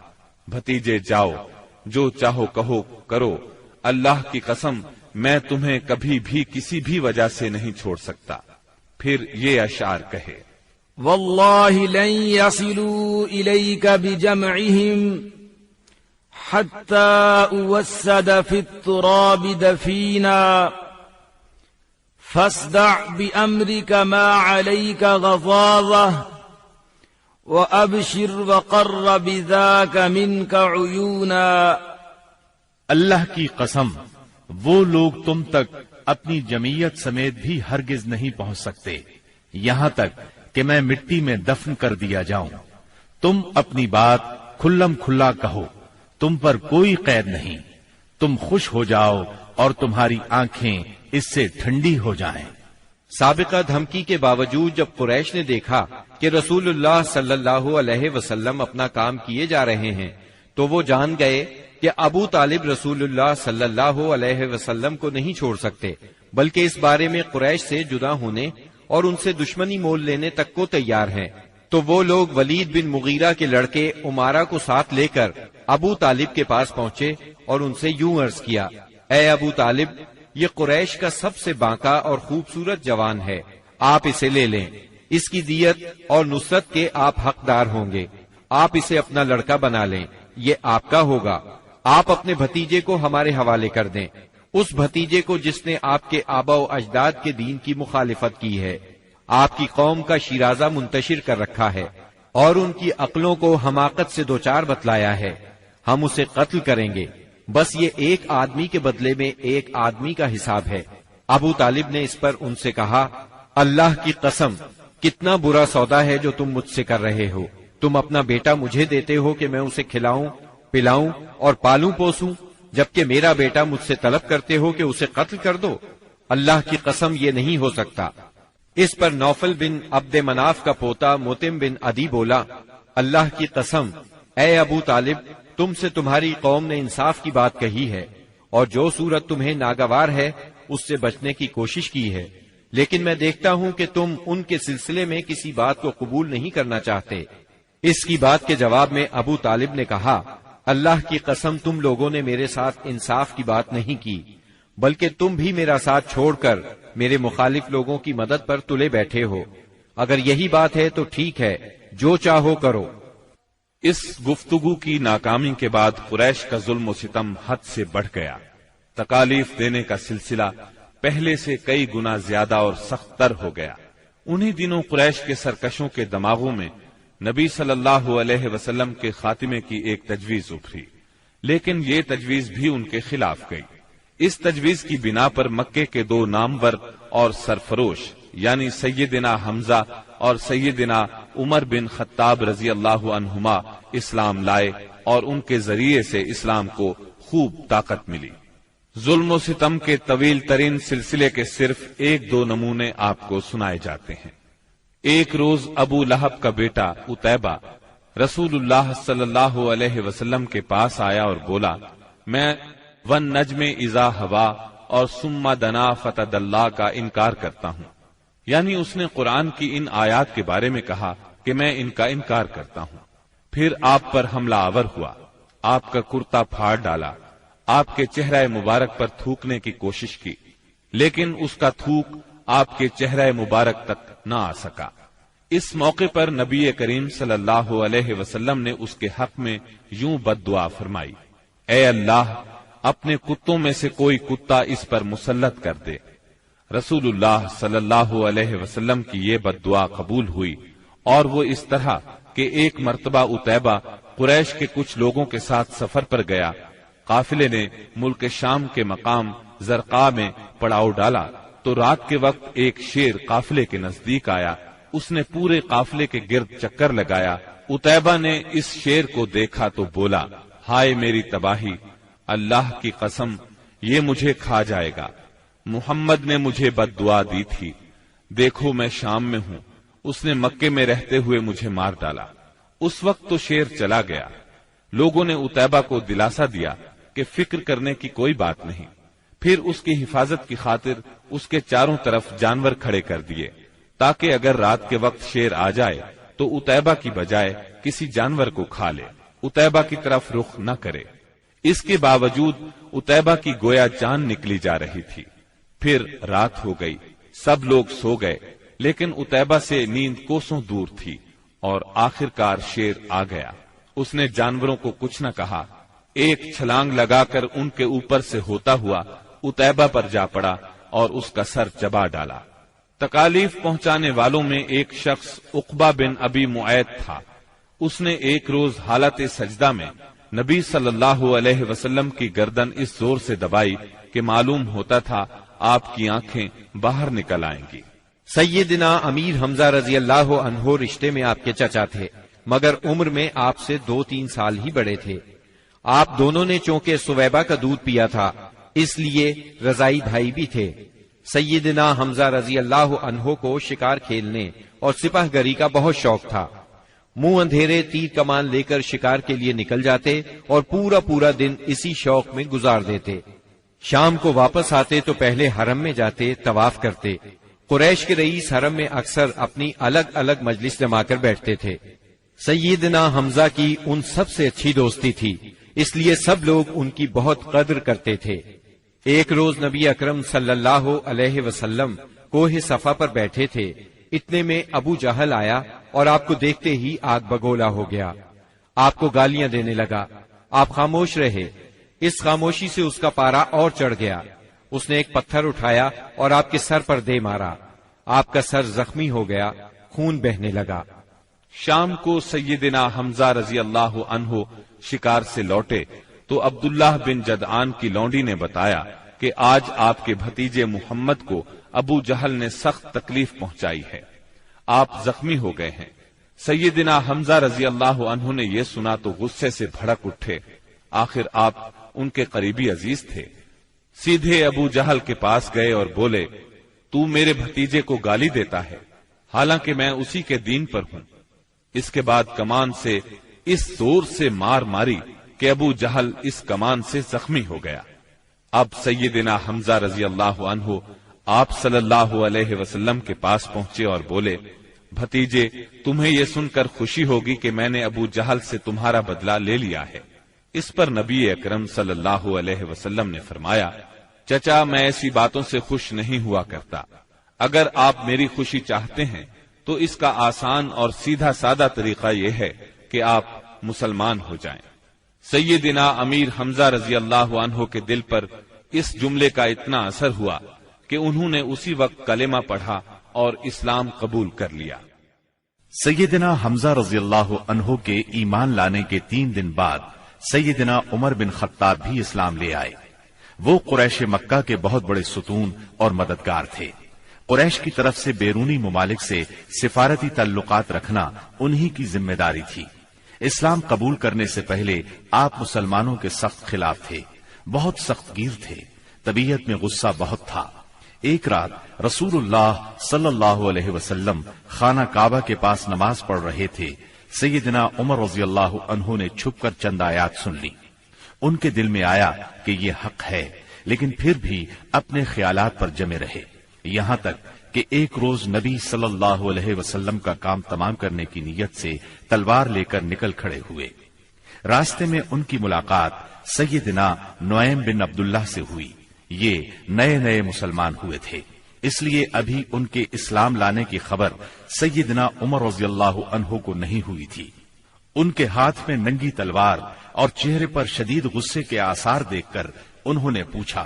بھتیجے جاؤ، جو چاہو کہو کرو، اللہ کی قسم میں تمہیں کبھی بھی کسی بھی وجہ سے نہیں چھوڑ سکتا۔ پھر یہ اشعار کہے، والله لن يصلوا إليك بجمعهم حتى أوسد في التراب دفينا فاصدع بأمرك ما عليك غضاضة وأبشر وقر بذاك منك عيونا۔ اللہ کی قسم، وہ لوگ تم تک اپنی جمعیت سمیت بھی ہرگز نہیں پہنچ سکتے یہاں تک کہ میں مٹی میں دفن کر دیا جاؤں۔ تم اپنی بات کھلم کھلا کہو، تم پر کوئی قید نہیں، تم خوش ہو جاؤ اور تمہاری آنکھیں اس سے ٹھنڈی ہو جائیں۔ سابقہ دھمکی کے باوجود جب قریش نے دیکھا کہ رسول اللہ صلی اللہ علیہ وسلم اپنا کام کیے جا رہے ہیں تو وہ جان گئے کہ ابو طالب رسول اللہ صلی اللہ علیہ وسلم کو نہیں چھوڑ سکتے، بلکہ اس بارے میں قریش سے جدا ہونے اور ان سے دشمنی مول لینے تک کو تیار ہیں۔ تو وہ لوگ ولید بن مغیرہ کے لڑکے عمارہ کو ساتھ لے کر ابو طالب کے پاس پہنچے اور ان سے یوں عرض کیا، اے ابو طالب، یہ قریش کا سب سے بانکا اور خوبصورت جوان ہے، آپ اسے لے لیں، اس کی دیت اور نصرت کے آپ حقدار ہوں گے، آپ اسے اپنا لڑکا بنا لیں، یہ آپ کا ہوگا، آپ اپنے بھتیجے کو ہمارے حوالے کر دیں، اس بھتیجے کو جس نے آپ کے آبا و اجداد کے دین کی مخالفت کی ہے، آپ کی قوم کا شیرازہ منتشر کر رکھا ہے اور ان کی عقلوں کو حماقت سے دوچار بتلایا ہے، ہم اسے قتل کریں گے، بس یہ ایک آدمی کے بدلے میں ایک آدمی کا حساب ہے۔ ابو طالب نے اس پر ان سے کہا، اللہ کی قسم، کتنا برا سودا ہے جو تم مجھ سے کر رہے ہو، تم اپنا بیٹا مجھے دیتے ہو کہ میں اسے کھلاؤں پلاؤں اور پالوں پوسوں، جبکہ میرا بیٹا مجھ سے طلب کرتے ہو کہ اسے قتل کر دو، اللہ کی قسم یہ نہیں ہو سکتا۔ اس پر نوفل بن عبد مناف کا پوتا متم بن عدی بولا، اللہ کی قسم، اے ابو طالب، تم سے تمہاری قوم نے انصاف کی بات کہی ہے اور جو صورت تمہیں ناگوار ہے اس سے بچنے کی کوشش کی ہے، لیکن میں دیکھتا ہوں کہ تم ان کے سلسلے میں کسی بات کو قبول نہیں کرنا چاہتے۔ اس کی بات کے جواب میں ابو طالب نے کہا، اللہ کی قسم، تم لوگوں نے میرے ساتھ انصاف کی بات نہیں کی، بلکہ تم بھی میرا ساتھ چھوڑ کر میرے مخالف لوگوں کی مدد پر تلے بیٹھے ہو، اگر یہی بات ہے تو ٹھیک ہے، جو چاہو کرو۔ اس گفتگو کی ناکامی کے بعد قریش کا ظلم و ستم حد سے بڑھ گیا، تکالیف دینے کا سلسلہ پہلے سے کئی گنا زیادہ اور سخت تر ہو گیا۔ انہی دنوں قریش کے سرکشوں کے دماغوں میں نبی صلی اللہ علیہ وسلم کے خاتمے کی ایک تجویز ابھری، لیکن یہ تجویز بھی ان کے خلاف گئی۔ اس تجویز کی بنا پر مکے کے دو نامور اور سرفروش یعنی سیدنا حمزہ اور سیدنا عمر بن خطاب رضی اللہ عنہما اسلام لائے اور ان کے ذریعے سے اسلام کو خوب طاقت ملی۔ ظلم و ستم کے طویل ترین سلسلے کے صرف ایک دو نمونے آپ کو سنائے جاتے ہیں۔ ایک روز ابو لہب کا بیٹا عتیبہ رسول اللہ صلی اللہ علیہ وسلم کے پاس آیا اور بولا، میں والنجم اذا ہوا اور ثم دنا فتدلی کا انکار کرتا ہوں، یعنی اس نے قرآن کی ان آیات کے بارے میں کہا کہ میں ان کا انکار کرتا ہوں۔ پھر آپ پر حملہ آور ہوا، آپ کا کرتا پھاڑ ڈالا، آپ کے چہرہ مبارک پر تھوکنے کی کوشش کی، لیکن اس کا تھوک آپ کے چہرہ مبارک تک نہ آ سکا۔ اس موقع پر نبی کریم صلی اللہ علیہ وسلم نے اس کے حق میں یوں بد دعا فرمائی: اے اللہ، اپنے کتوں میں سے کوئی کتا اس پر مسلط کر دے۔ رسول اللہ صلی اللہ علیہ وسلم کی یہ بد دعا قبول ہوئی، اور وہ اس طرح کہ ایک مرتبہ عتیبہ قریش کے کچھ لوگوں کے ساتھ سفر پر گیا۔ قافلے نے ملک شام کے مقام زرقاء میں پڑاؤ ڈالا تو رات کے وقت ایک شیر قافلے کے نزدیک آیا۔ اس نے پورے قافلے کے گرد چکر لگایا۔ عتیبہ نے اس شیر کو دیکھا تو بولا: ہائے میری تباہی، اللہ کی قسم یہ مجھے کھا جائے گا۔ محمد نے مجھے بد دعا دی تھی، دیکھو میں شام میں ہوں، اس نے مکے میں رہتے ہوئے مجھے مار ڈالا۔ اس وقت تو شیر چلا گیا۔ لوگوں نے عتیبہ کو دلاسا دیا کہ فکر کرنے کی کوئی بات نہیں۔ پھر اس کی حفاظت کی خاطر اس کے چاروں طرف جانور کھڑے کر دیے، تاکہ اگر رات کے وقت شیر آ جائے تو عتیبہ کی بجائے کسی جانور کو کھا لے، عتیبہ کی طرف رخ نہ کرے۔ اس کے باوجود عتیبہ کی گویا جان نکلی جا رہی تھی۔ پھر رات ہو گئی، سب لوگ سو گئے، لیکن عتیبہ سے نیند کوسوں دور تھی، اور آخر کار شیر آ گیا۔ اس نے جانوروں کو کچھ نہ کہا، ایک چھلانگ لگا کر ان کے اوپر سے ہوتا ہوا عتیبہ پر جا پڑا اور اس کا سر چبا ڈالا۔ تکالیف پہنچانے والوں میں ایک شخص عقبہ بن ابی معیط تھا۔ اس نے ایک روز حالت سجدہ میں نبی صلی اللہ علیہ وسلم کی گردن اس زور سے دبائی کہ معلوم ہوتا تھا آپ کی آنکھیں باہر نکل آئیں گی۔ سیدنا امیر حمزہ رضی اللہ عنہ رشتے میں آپ کے چچا تھے، مگر عمر میں آپ سے 2-3 سال ہی بڑے تھے۔ آپ دونوں نے چونکہ سویبہ کا دودھ پیا تھا، اس لیے رضائی بھائی بھی تھے۔ سیدنا حمزہ رضی اللہ عنہ کو شکار کھیلنے اور سپاہ گری کا بہت شوق تھا۔ منہ اندھیرے تیر کمان لے کر شکار کے لیے نکل جاتے اور پورا دن اسی شوق میں گزار دیتے۔ شام کو واپس آتے تو پہلے حرم میں جاتے، طواف کرتے۔ قریش کے رئیس حرم میں اکثر اپنی الگ الگ مجلس جما کر بیٹھتے تھے۔ سیدنا حمزہ کی ان سب سے اچھی دوستی تھی، اس لیے سب لوگ ان کی بہت قدر کرتے تھے۔ ایک روز نبی اکرم صلی اللہ علیہ وسلم کوہ صفا پر بیٹھے تھے، اتنے میں ابو جہل آیا اور آپ کو دیکھتے ہی آگ بگولا ہو گیا۔ آپ کو گالیاں دینے لگا، آپ خاموش رہے۔ اس خاموشی سے اس کا پارا اور چڑھ گیا۔ اس نے ایک پتھر اٹھایا اور آپ کے سر پر دے مارا۔ آپ کا سر زخمی ہو گیا، خون بہنے لگا۔ شام کو سیدنا حمزہ رضی اللہ عنہ شکار سے لوٹے تو عبداللہ بن جدعان کی لونڈی نے بتایا کہ آج آپ کے بھتیجے محمد کو ابو جہل نے سخت تکلیف پہنچائی ہے، آپ زخمی ہو گئے ہیں۔ سیدنا حمزہ رضی اللہ عنہ نے یہ سنا تو غصے سے بھڑک اٹھے۔ آخر آپ ان کے قریبی عزیز تھے۔ سیدھے ابو جہل کے پاس گئے اور بولے: تو میرے بھتیجے کو گالی دیتا ہے، حالانکہ میں اسی کے دین پر ہوں۔ اس کے بعد کمان سے اس زور سے مار ماری کہ ابو جہل اس کمان سے زخمی ہو گیا۔ اب سیدنا حمزہ رضی اللہ عنہ آپ صلی اللہ علیہ وسلم کے پاس پہنچے اور بولے: بھتیجے، تمہیں یہ سن کر خوشی ہوگی کہ میں نے ابو جہل سے تمہارا بدلہ لے لیا ہے۔ اس پر نبی اکرم صلی اللہ علیہ وسلم نے فرمایا: چچا، میں ایسی باتوں سے خوش نہیں ہوا کرتا۔ اگر آپ میری خوشی چاہتے ہیں تو اس کا آسان اور سیدھا سادہ طریقہ یہ ہے کہ آپ مسلمان ہو جائیں۔ سیدنا امیر حمزہ رضی اللہ عنہ کے دل پر اس جملے کا اتنا اثر ہوا کہ انہوں نے اسی وقت کلمہ پڑھا اور اسلام قبول کر لیا۔ سیدنا حمزہ رضی اللہ عنہ کے ایمان لانے کے 3 دن بعد سیدنا عمر بن خطاب بھی اسلام لے آئے۔ وہ قریش مکہ کے بہت بڑے ستون اور مددگار تھے۔ قریش کی طرف سے بیرونی ممالک سے سفارتی تعلقات رکھنا انہی کی ذمہ داری تھی۔ اسلام قبول کرنے سے پہلے آپ مسلمانوں کے سخت خلاف تھے، بہت سخت گیر تھے، طبیعت میں غصہ بہت تھا۔ ایک رات رسول اللہ صلی اللہ علیہ وسلم خانہ کعبہ کے پاس نماز پڑھ رہے تھے۔ سیدنا عمر رضی اللہ عنہ نے چھپ کر چند آیات سن لی۔ ان کے دل میں آیا کہ یہ حق ہے، لیکن پھر بھی اپنے خیالات پر جمے رہے، یہاں تک کہ ایک روز نبی صلی اللہ علیہ وسلم کا کام تمام کرنے کی نیت سے تلوار لے کر نکل کھڑے ہوئے۔ راستے میں ان کی ملاقات سیدنا نعیم بن عبداللہ سے ہوئی۔ یہ نئے نئے مسلمان ہوئے تھے، اس لیے ابھی ان کے اسلام لانے کی خبر سیدنا عمر رضی اللہ عنہ کو نہیں ہوئی تھی۔ ان کے ہاتھ میں ننگی تلوار اور چہرے پر شدید غصے کے آثار دیکھ کر انہوں نے پوچھا،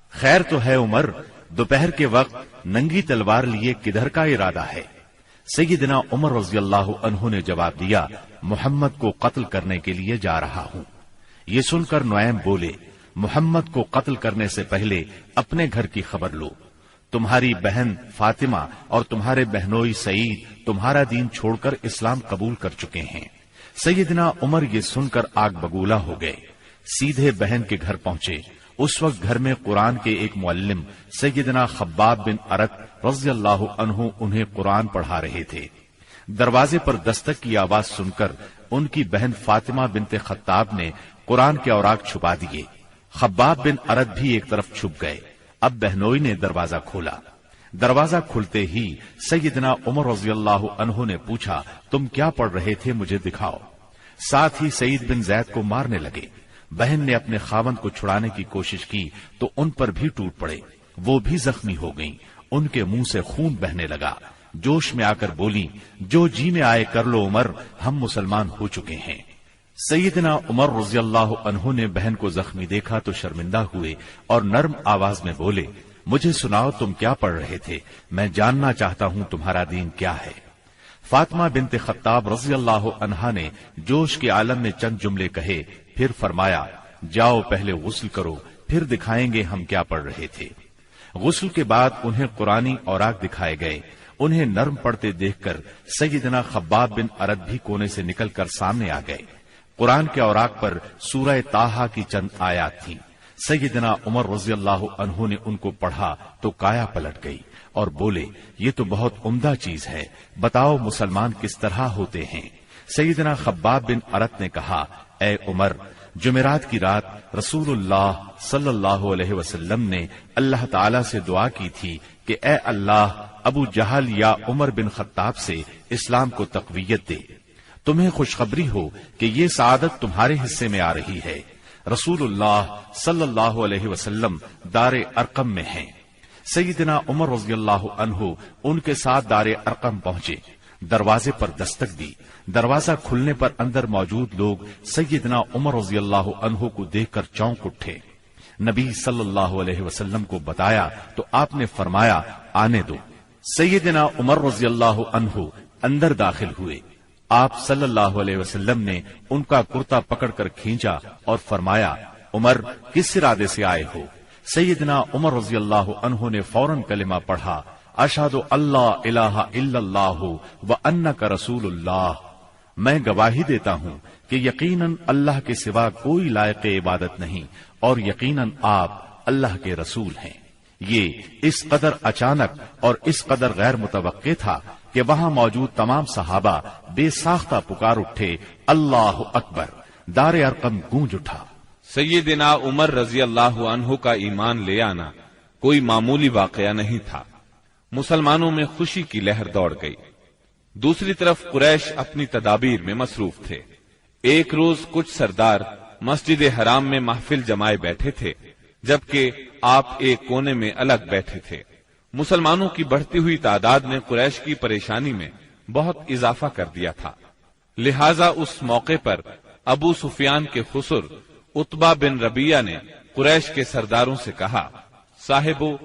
خیر تو ہے عمر، دوپہر کے وقت ننگی تلوار لیے کدھر کا ارادہ ہے؟ سیدنا عمر رضی اللہ عنہ نے جواب دیا، محمد کو قتل کرنے کے لیے جا رہا ہوں۔ یہ سن کر نعیم بولے، محمد کو قتل کرنے سے پہلے اپنے گھر کی خبر لو۔ تمہاری بہن فاطمہ اور تمہارے بہنوئی سعید تمہارا دین چھوڑ کر اسلام قبول کر چکے ہیں۔ سیدنا عمر یہ سن کر آگ بگولا ہو گئے، سیدھے بہن کے گھر پہنچے۔ اس وقت گھر میں قرآن کے ایک معلم سیدنا خباب بن ارت رضی اللہ عنہ انہیں قرآن پڑھا رہے تھے۔ دروازے پر دستک کی آواز سن کر ان کی بہن فاطمہ بنت خطاب نے قرآن کے اوراق چھپا دیے۔ خباب بن ارت بھی ایک طرف چھپ گئے۔ اب بہنوئی نے دروازہ کھولا۔ دروازہ کھلتے ہی سیدنا عمر رضی اللہ عنہ نے پوچھا، تم کیا پڑھ رہے تھے، مجھے دکھاؤ۔ ساتھ ہی سعید بن زید کو مارنے لگے۔ بہن نے اپنے خاوند کو چھڑانے کی کوشش کی تو ان پر بھی ٹوٹ پڑے، وہ بھی زخمی ہو گئیں، ان کے منہ سے خون بہنے لگا۔ جوش میں آ کر بولی، جو جی میں آئے کر لو عمر، ہم مسلمان ہو چکے ہیں۔ سیدنا عمر رضی اللہ عنہ نے بہن کو زخمی دیکھا تو شرمندہ ہوئے اور نرم آواز میں بولے، مجھے سناؤ تم کیا پڑھ رہے تھے، میں جاننا چاہتا ہوں تمہارا دین کیا ہے۔ فاطمہ بنت خطاب رضی اللہ عنہا نے جوش کے عالم میں چند جملے کہے، پھر فرمایا، جاؤ پہلے غسل کرو، پھر دکھائیں گے ہم کیا پڑھ رہے تھے۔ غسل کے بعد انہیں قرآنی اوراق دکھائے گئے۔ انہیں نرم پڑھتے دیکھ کر سیدنا خباب بن ارت بھی کونے سے نکل کر سامنے آ گئے۔ قرآن کے اوراق پر سورہ طٰہٰ کی چند آیات تھیں۔ سیدنا عمر رضی اللہ عنہ نے ان کو پڑھا تو کایا پلٹ گئی اور بولے، یہ تو بہت عمدہ چیز ہے، بتاؤ مسلمان کس طرح ہوتے ہیں۔ سیدنا خباب بن ارت نے کہا، اے عمر، جمعرات کی رات رسول اللہ صلی اللہ علیہ وسلم نے اللہ تعالی سے دعا کی تھی کہ اے اللہ، ابو جہل یا عمر بن خطاب سے اسلام کو تقویت دے۔ تمہیں خوشخبری ہو کہ یہ سعادت تمہارے حصے میں آ رہی ہے۔ رسول اللہ صلی اللہ علیہ وسلم دار ارقم میں ہیں۔ سیدنا عمر رضی اللہ عنہ ان کے ساتھ دار ارقم پہنچے، دروازے پر دستک دی۔ دروازہ کھلنے پر اندر موجود لوگ سیدنا عمر رضی اللہ عنہ کو دیکھ کر چونک اٹھے۔ نبی صلی اللہ علیہ وسلم کو بتایا تو آپ نے فرمایا، آنے دو۔ سیدنا عمر رضی اللہ عنہ اندر داخل ہوئے۔ آپ صلی اللہ علیہ وسلم نے ان کا کرتا پکڑ کر کھینچا اور فرمایا، عمر، کس ارادے سے آئے ہو؟ سیدنا عمر رضی اللہ عنہ نے فوراً کلمہ پڑھا، اشہد اللہ الہ الا اللہ وانک رسول اللہ، میں گواہی دیتا ہوں کہ یقیناً اللہ کے سوا کوئی لائق عبادت نہیں اور یقیناً آپ اللہ کے رسول ہیں۔ یہ اس قدر اچانک اور اس قدر غیر متوقع تھا کہ وہاں موجود تمام صحابہ بے ساختہ پکار اٹھے، اللہ اکبر۔ دار ارقم گونج اٹھا۔ سیدنا عمر رضی اللہ عنہ کا ایمان لے آنا کوئی معمولی واقعہ نہیں تھا۔ مسلمانوں میں خوشی کی لہر دوڑ گئی۔ دوسری طرف قریش اپنی تدابیر میں مصروف تھے۔ ایک روز کچھ سردار مسجد حرام میں محفل جمائے بیٹھے تھے، جبکہ آپ ایک کونے میں الگ بیٹھے تھے۔ مسلمانوں کی بڑھتی ہوئی تعداد نے قریش کی پریشانی میں بہت اضافہ کر دیا تھا، لہذا اس موقع پر ابو سفیان کے خسر عتبہ بن ربیعہ نے قریش کے سرداروں سے کہا، صاحبو،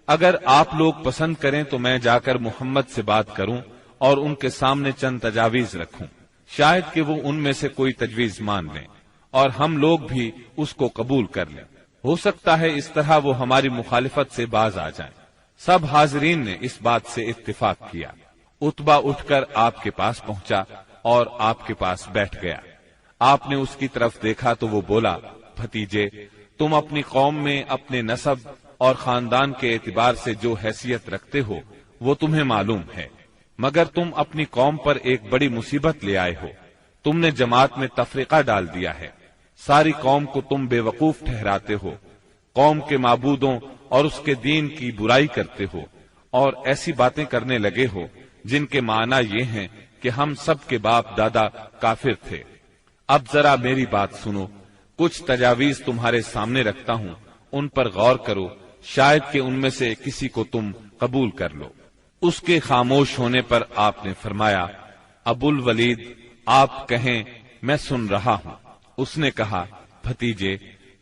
اگر آپ لوگ پسند کریں تو میں جا کر محمد سے بات کروں اور ان کے سامنے چند تجاویز رکھوں، شاید کہ وہ ان میں سے کوئی تجویز مان لیں اور ہم لوگ بھی اس کو قبول کر لیں، ہو سکتا ہے اس طرح وہ ہماری مخالفت سے باز آ جائیں۔ سب حاضرین نے اس بات سے اتفاق کیا۔ عتبہ اٹھ کر آپ کے پاس پہنچا اور آپ کے پاس بیٹھ گیا۔ آپ نے اس کی طرف دیکھا تو وہ بولا، بھتیجے، تم اپنی قوم میں اپنے نسب اور خاندان کے اعتبار سے جو حیثیت رکھتے ہو وہ تمہیں معلوم ہے، مگر تم اپنی قوم پر ایک بڑی مصیبت لے آئے ہو۔ تم نے جماعت میں تفرقہ ڈال دیا ہے، ساری قوم کو تم بے وقوف ٹھہراتے ہو، قوم کے معبودوں اور اس کے دین کی برائی کرتے ہو اور ایسی باتیں کرنے لگے ہو جن کے معنی یہ ہیں کہ ہم سب کے باپ دادا کافر تھے۔ اب ذرا میری بات سنو، کچھ تجاویز تمہارے سامنے رکھتا ہوں، ان پر غور کرو، شاید کہ ان میں سے کسی کو تم قبول کر لو۔ اس کے خاموش ہونے پر آپ نے فرمایا، ابو الولید آپ کہیں، میں سن رہا ہوں۔ اس نے کہا، بھتیجے،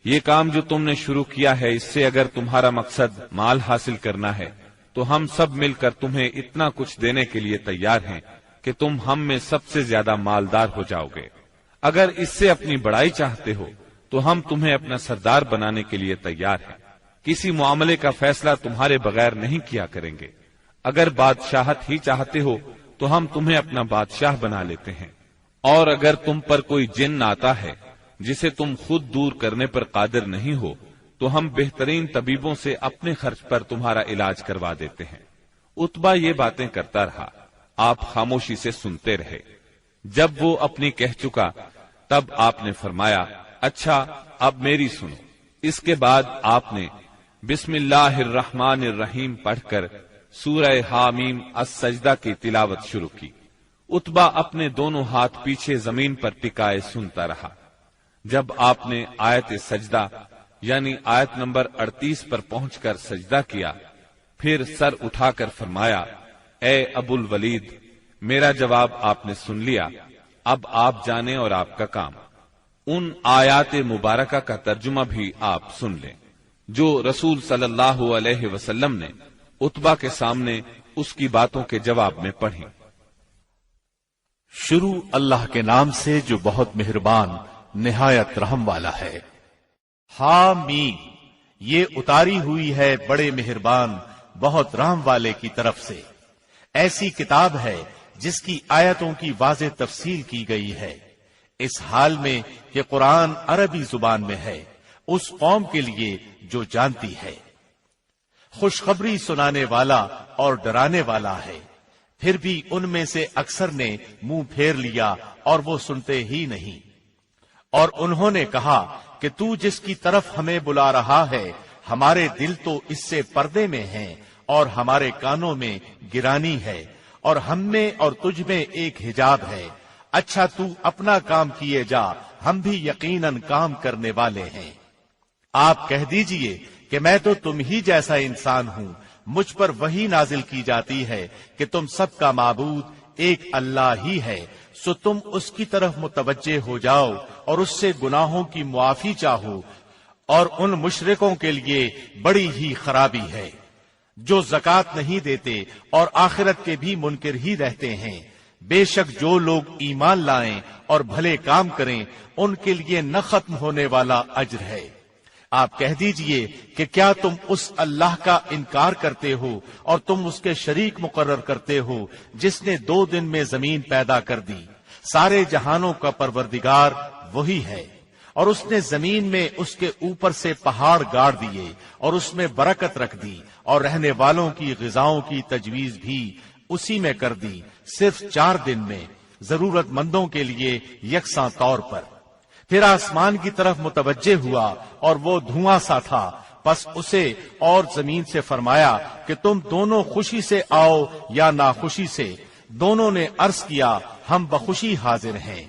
یہ کام جو تم نے شروع کیا ہے، اس سے اگر تمہارا مقصد مال حاصل کرنا ہے تو ہم سب مل کر تمہیں اتنا کچھ دینے کے لیے تیار ہیں کہ تم ہم میں سب سے زیادہ مالدار ہو جاؤ گے۔ اگر اس سے اپنی بڑائی چاہتے ہو تو ہم تمہیں اپنا سردار بنانے کے لیے تیار ہیں۔ کسی معاملے کا فیصلہ تمہارے بغیر نہیں کیا کریں گے۔ اگر بادشاہت ہی چاہتے ہو تو ہم تمہیں اپنا بادشاہ بنا لیتے ہیں، اور اگر تم پر کوئی جن آتا ہے جسے تم خود دور کرنے پر قادر نہیں ہو تو ہم بہترین طبیبوں سے اپنے خرچ پر تمہارا علاج کروا دیتے ہیں۔ عتبہ یہ باتیں کرتا رہا، آپ خاموشی سے سنتے رہے۔ جب وہ اپنی کہہ چکا تب آپ نے فرمایا، اچھا اب میری سنو۔ اس کے بعد آپ نے بسم اللہ الرحمن الرحیم پڑھ کر سورہ حامیم السجدہ کی تلاوت شروع کی۔ عتبہ اپنے دونوں ہاتھ پیچھے زمین پر ٹکائے سنتا رہا۔ جب آپ نے آیت سجدہ یعنی آیت نمبر 38 پر پہنچ کر سجدہ کیا، پھر سر اٹھا کر فرمایا، اے ابو الولید، میرا جواب آپ نے سن لیا، اب آپ جانیں اور آپ کا کام۔ ان آیات مبارکہ کا ترجمہ بھی آپ سن لیں جو رسول صلی اللہ علیہ وسلم نے عتبہ کے سامنے اس کی باتوں کے جواب میں پڑھی۔ شروع اللہ کے نام سے جو بہت مہربان نہایت رحم والا ہے۔ حامیم، یہ اتاری ہوئی ہے بڑے مہربان بہت رحم والے کی طرف سے۔ ایسی کتاب ہے جس کی آیتوں کی واضح تفصیل کی گئی ہے، اس حال میں کہ قرآن عربی زبان میں ہے، اس قوم کے لیے جو جانتی ہے۔ خوشخبری سنانے والا اور ڈرانے والا ہے، پھر بھی ان میں سے اکثر نے منہ پھیر لیا اور وہ سنتے ہی نہیں۔ اور انہوں نے کہا کہ تو جس کی طرف ہمیں بلا رہا ہے، ہمارے دل تو اس سے پردے میں ہیں اور ہمارے کانوں میں گرانی ہے، اور ہم میں اور تجھ میں ایک حجاب ہے۔ اچھا تو اپنا کام کیے جا، ہم بھی یقیناً کام کرنے والے ہیں۔ آپ کہہ دیجئے کہ میں تو تم ہی جیسا انسان ہوں، مجھ پر وحی نازل کی جاتی ہے کہ تم سب کا معبود ایک اللہ ہی ہے، سو تم اس کی طرف متوجہ ہو جاؤ اور اس سے گناہوں کی معافی چاہو، اور ان مشرکوں کے لیے بڑی ہی خرابی ہے جو زکوٰۃ نہیں دیتے اور آخرت کے بھی منکر ہی رہتے ہیں۔ بے شک جو لوگ ایمان لائیں اور بھلے کام کریں ان کے لیے نہ ختم ہونے والا اجر ہے۔ آپ کہہ دیجئے کہ کیا تم اس اللہ کا انکار کرتے ہو اور تم اس کے شریک مقرر کرتے ہو جس نے 2 دن میں زمین پیدا کر دی؟ سارے جہانوں کا پروردگار وہی ہے، اور اس نے زمین میں اس کے اوپر سے پہاڑ گاڑ دیے اور اس میں برکت رکھ دی، اور رہنے والوں کی غذاؤں کی تجویز بھی اسی میں کر دی، صرف 4 دن میں، ضرورت مندوں کے لیے یکساں طور پر۔ پھر آسمان کی طرف متوجہ ہوا اور وہ دھواں سا تھا، پس اسے اور زمین سے فرمایا کہ تم دونوں خوشی سے آؤ یا ناخوشی سے۔ دونوں نے عرض کیا ہم بخوشی حاضر ہیں۔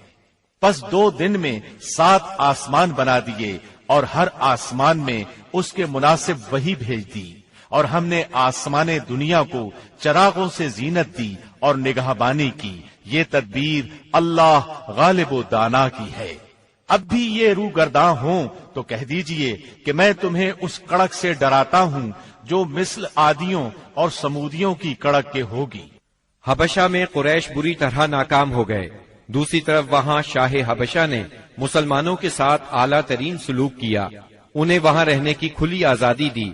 پس 2 دن میں 7 آسمان بنا دیے اور ہر آسمان میں اس کے مناسب وحی بھیج دی، اور ہم نے آسمان دنیا کو چراغوں سے زینت دی اور نگہبانی کی۔ یہ تدبیر اللہ غالب و دانا کی ہے۔ اب بھی یہ روگرداں ہوں تو کہہ دیجئے کہ میں تمہیں اس کڑک سے ڈراتا ہوں جو مثل عادیوں اور سمودیوں کی کڑک کے ہوگی۔ حبشہ میں قریش بری طرح ناکام ہو گئے۔ دوسری طرف وہاں شاہ حبشہ نے مسلمانوں کے ساتھ اعلیٰ ترین سلوک کیا، انہیں وہاں رہنے کی کھلی آزادی دی۔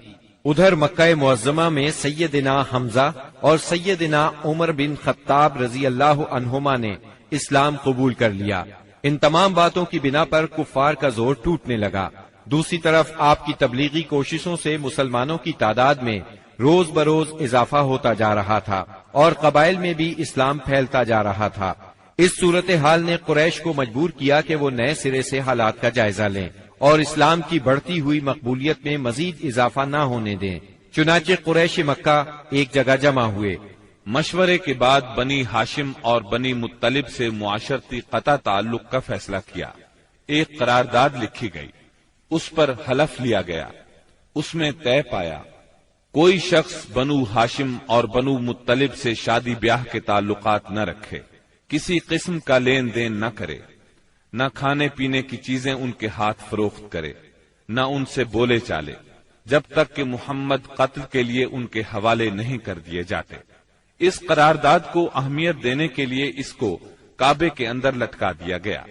ادھر مکہ معظمہ میں سیدنا حمزہ اور سیدنا عمر بن خطاب رضی اللہ عنہما نے اسلام قبول کر لیا۔ ان تمام باتوں کی بنا پر کفار کا زور ٹوٹنے لگا۔ دوسری طرف آپ کی تبلیغی کوششوں سے مسلمانوں کی تعداد میں روز بروز اضافہ ہوتا جا رہا تھا اور قبائل میں بھی اسلام پھیلتا جا رہا تھا۔ اس صورتحال نے قریش کو مجبور کیا کہ وہ نئے سرے سے حالات کا جائزہ لیں اور اسلام کی بڑھتی ہوئی مقبولیت میں مزید اضافہ نہ ہونے دیں۔ چنانچہ قریش مکہ ایک جگہ جمع ہوئے۔ مشورے کے بعد بنی ہاشم اور بنی مطلب سے معاشرتی قطع تعلق کا فیصلہ کیا۔ ایک قرارداد لکھی گئی، اس پر حلف لیا گیا، اس میں طے پایا کوئی شخص بنو ہاشم اور بنو مطلب سے شادی بیاہ کے تعلقات نہ رکھے، کسی قسم کا لین دین نہ کرے، نہ کھانے پینے کی چیزیں ان کے ہاتھ فروخت کرے، نہ ان سے بولے چالے، جب تک کہ محمد قتل کے لیے ان کے حوالے نہیں کر دیے جاتے۔ اس قرارداد کو اہمیت دینے کے لیے اس کو کعبے کے اندر لٹکا دیا گیا۔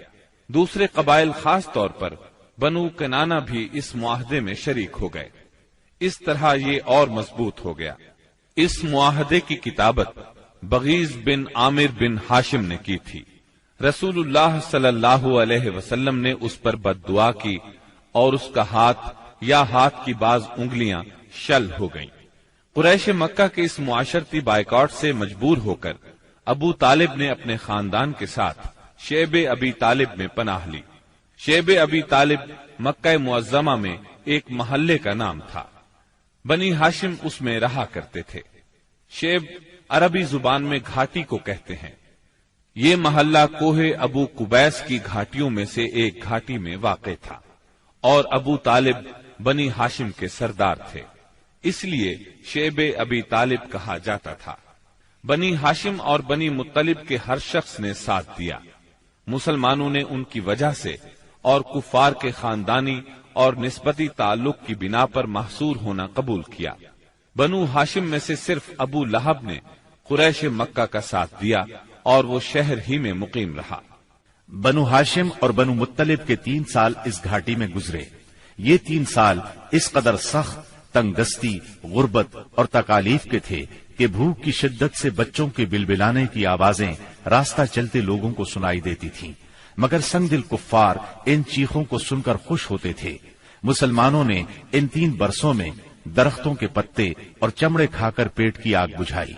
دوسرے قبائل خاص طور پر بنو کنانہ بھی اس معاہدے میں شریک ہو گئے۔ اس طرح یہ اور مضبوط ہو گیا۔ اس معاہدے کی کتابت بغیض بن عامر بن ہاشم نے کی تھی۔ رسول اللہ صلی اللہ علیہ وسلم نے اس پر بد دعا کی اور اس کا ہاتھ یا ہاتھ کی بعض انگلیاں شل ہو گئیں۔ قریش مکہ کے اس معاشرتی بائیکاٹ سے مجبور ہو کر ابو طالب نے اپنے خاندان کے ساتھ شیب ابی طالب میں پناہ لی۔ شیب ابی طالب مکہ معظمہ میں ایک محلے کا نام تھا۔ بنی ہاشم اس میں رہا کرتے تھے۔ شیب عربی زبان میں گھاٹی کو کہتے ہیں۔ یہ محلہ کوہ ابو قبیس کی گھاٹیوں میں سے ایک گھاٹی میں واقع تھا، اور ابو طالب بنی ہاشم کے سردار تھے، اس لیے شیب ابی طالب کہا جاتا تھا۔ بنی ہاشم اور بنی مطلب کے ہر شخص نے ساتھ دیا۔ مسلمانوں نے ان کی وجہ سے اور کفار کے خاندانی اور نسبتی تعلق کی بنا پر محصور ہونا قبول کیا۔ بنو ہاشم میں سے صرف ابو لہب نے قریش مکہ کا ساتھ دیا اور وہ شہر ہی میں مقیم رہا۔ بنو ہاشم اور بنو مطلب کے 3 سال اس گھاٹی میں گزرے۔ یہ 3 سال اس قدر سخت، تنگ دستی، غربت اور تکالیف کے تھے کہ بھوک کی شدت سے بچوں کے بلبلانے کی آوازیں راستہ چلتے لوگوں کو سنائی دیتی تھیں، مگر سنگ دل کفار ان چیخوں کو سن کر خوش ہوتے تھے۔ مسلمانوں نے ان 3 برسوں میں درختوں کے پتے اور چمڑے کھا کر پیٹ کی آگ بجھائی۔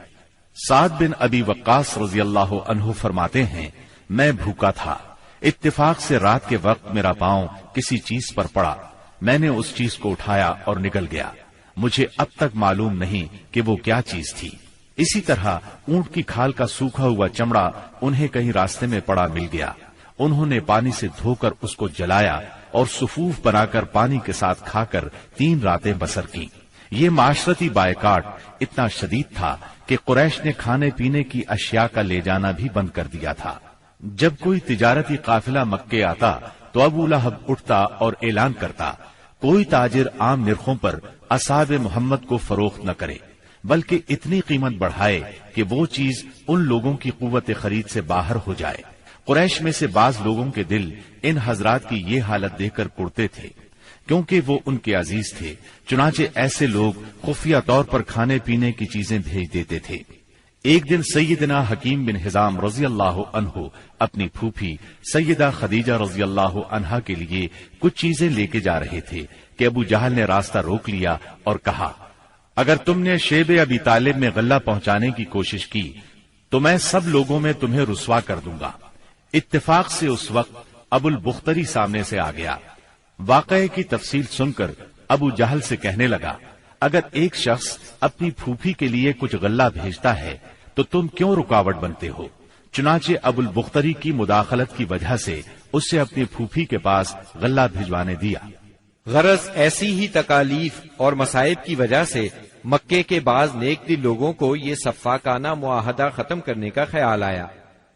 سعد بن ابی وقاص رضی اللہ عنہ فرماتے ہیں، میں بھوکا تھا، اتفاق سے رات کے وقت میرا پاؤں کسی چیز پر پڑا، میں نے اس چیز کو اٹھایا اور نکل گیا، مجھے اب تک معلوم نہیں کہ وہ کیا چیز تھی۔ اسی طرح اونٹ کی کھال کا سوکھا ہوا چمڑا انہیں کہیں راستے میں پڑا مل گیا، انہوں نے پانی سے دھو کر اس کو جلایا اور صفوف بنا کر پانی کے ساتھ کھا کر 3 راتیں بسر کی۔ یہ معاشرتی بائیکاٹ اتنا شدید تھا کہ قریش نے کھانے پینے کی اشیاء کا لے جانا بھی بند کر دیا تھا۔ جب کوئی تجارتی قافلہ مکے آتا تو ابو لہب اٹھتا اور اعلان کرتا، کوئی تاجر عام نرخوں پر اصحاب محمد کو فروخت نہ کرے، بلکہ اتنی قیمت بڑھائے کہ وہ چیز ان لوگوں کی قوت خرید سے باہر ہو جائے۔ قریش میں سے بعض لوگوں کے دل ان حضرات کی یہ حالت دیکھ کر کڑتے تھے، کیونکہ وہ ان کے عزیز تھے، چنانچہ ایسے لوگ خفیہ طور پر کھانے پینے کی چیزیں بھیج دیتے تھے۔ ایک دن سیدنا حکیم بن حزام رضی اللہ عنہ اپنی پھوپھی سیدہ خدیجہ رضی اللہ عنہا کے لیے کچھ چیزیں لے کے جا رہے تھے کہ ابو جہل نے راستہ روک لیا اور کہا، اگر تم نے شیب ابی طالب میں غلہ پہنچانے کی کوشش کی تو میں سب لوگوں میں تمہیں رسوا کر دوں گا۔ اتفاق سے اس وقت ابو البختری سامنے سے آ گیا۔ واقعے کی تفصیل سن کر ابو جہل سے کہنے لگا، اگر ایک شخص اپنی پھوپھی کے لیے کچھ غلہ بھیجتا ہے تو تم کیوں رکاوٹ بنتے ہو؟ چنانچہ ابو البختری کی مداخلت کی وجہ سے اسے اپنی پھوپھی کے پاس غلہ بھجوانے دیا۔ غرض ایسی ہی تکالیف اور مصائب کی وجہ سے مکے کے بعض نیک دل لوگوں کو یہ سفاکانہ معاہدہ ختم کرنے کا خیال آیا۔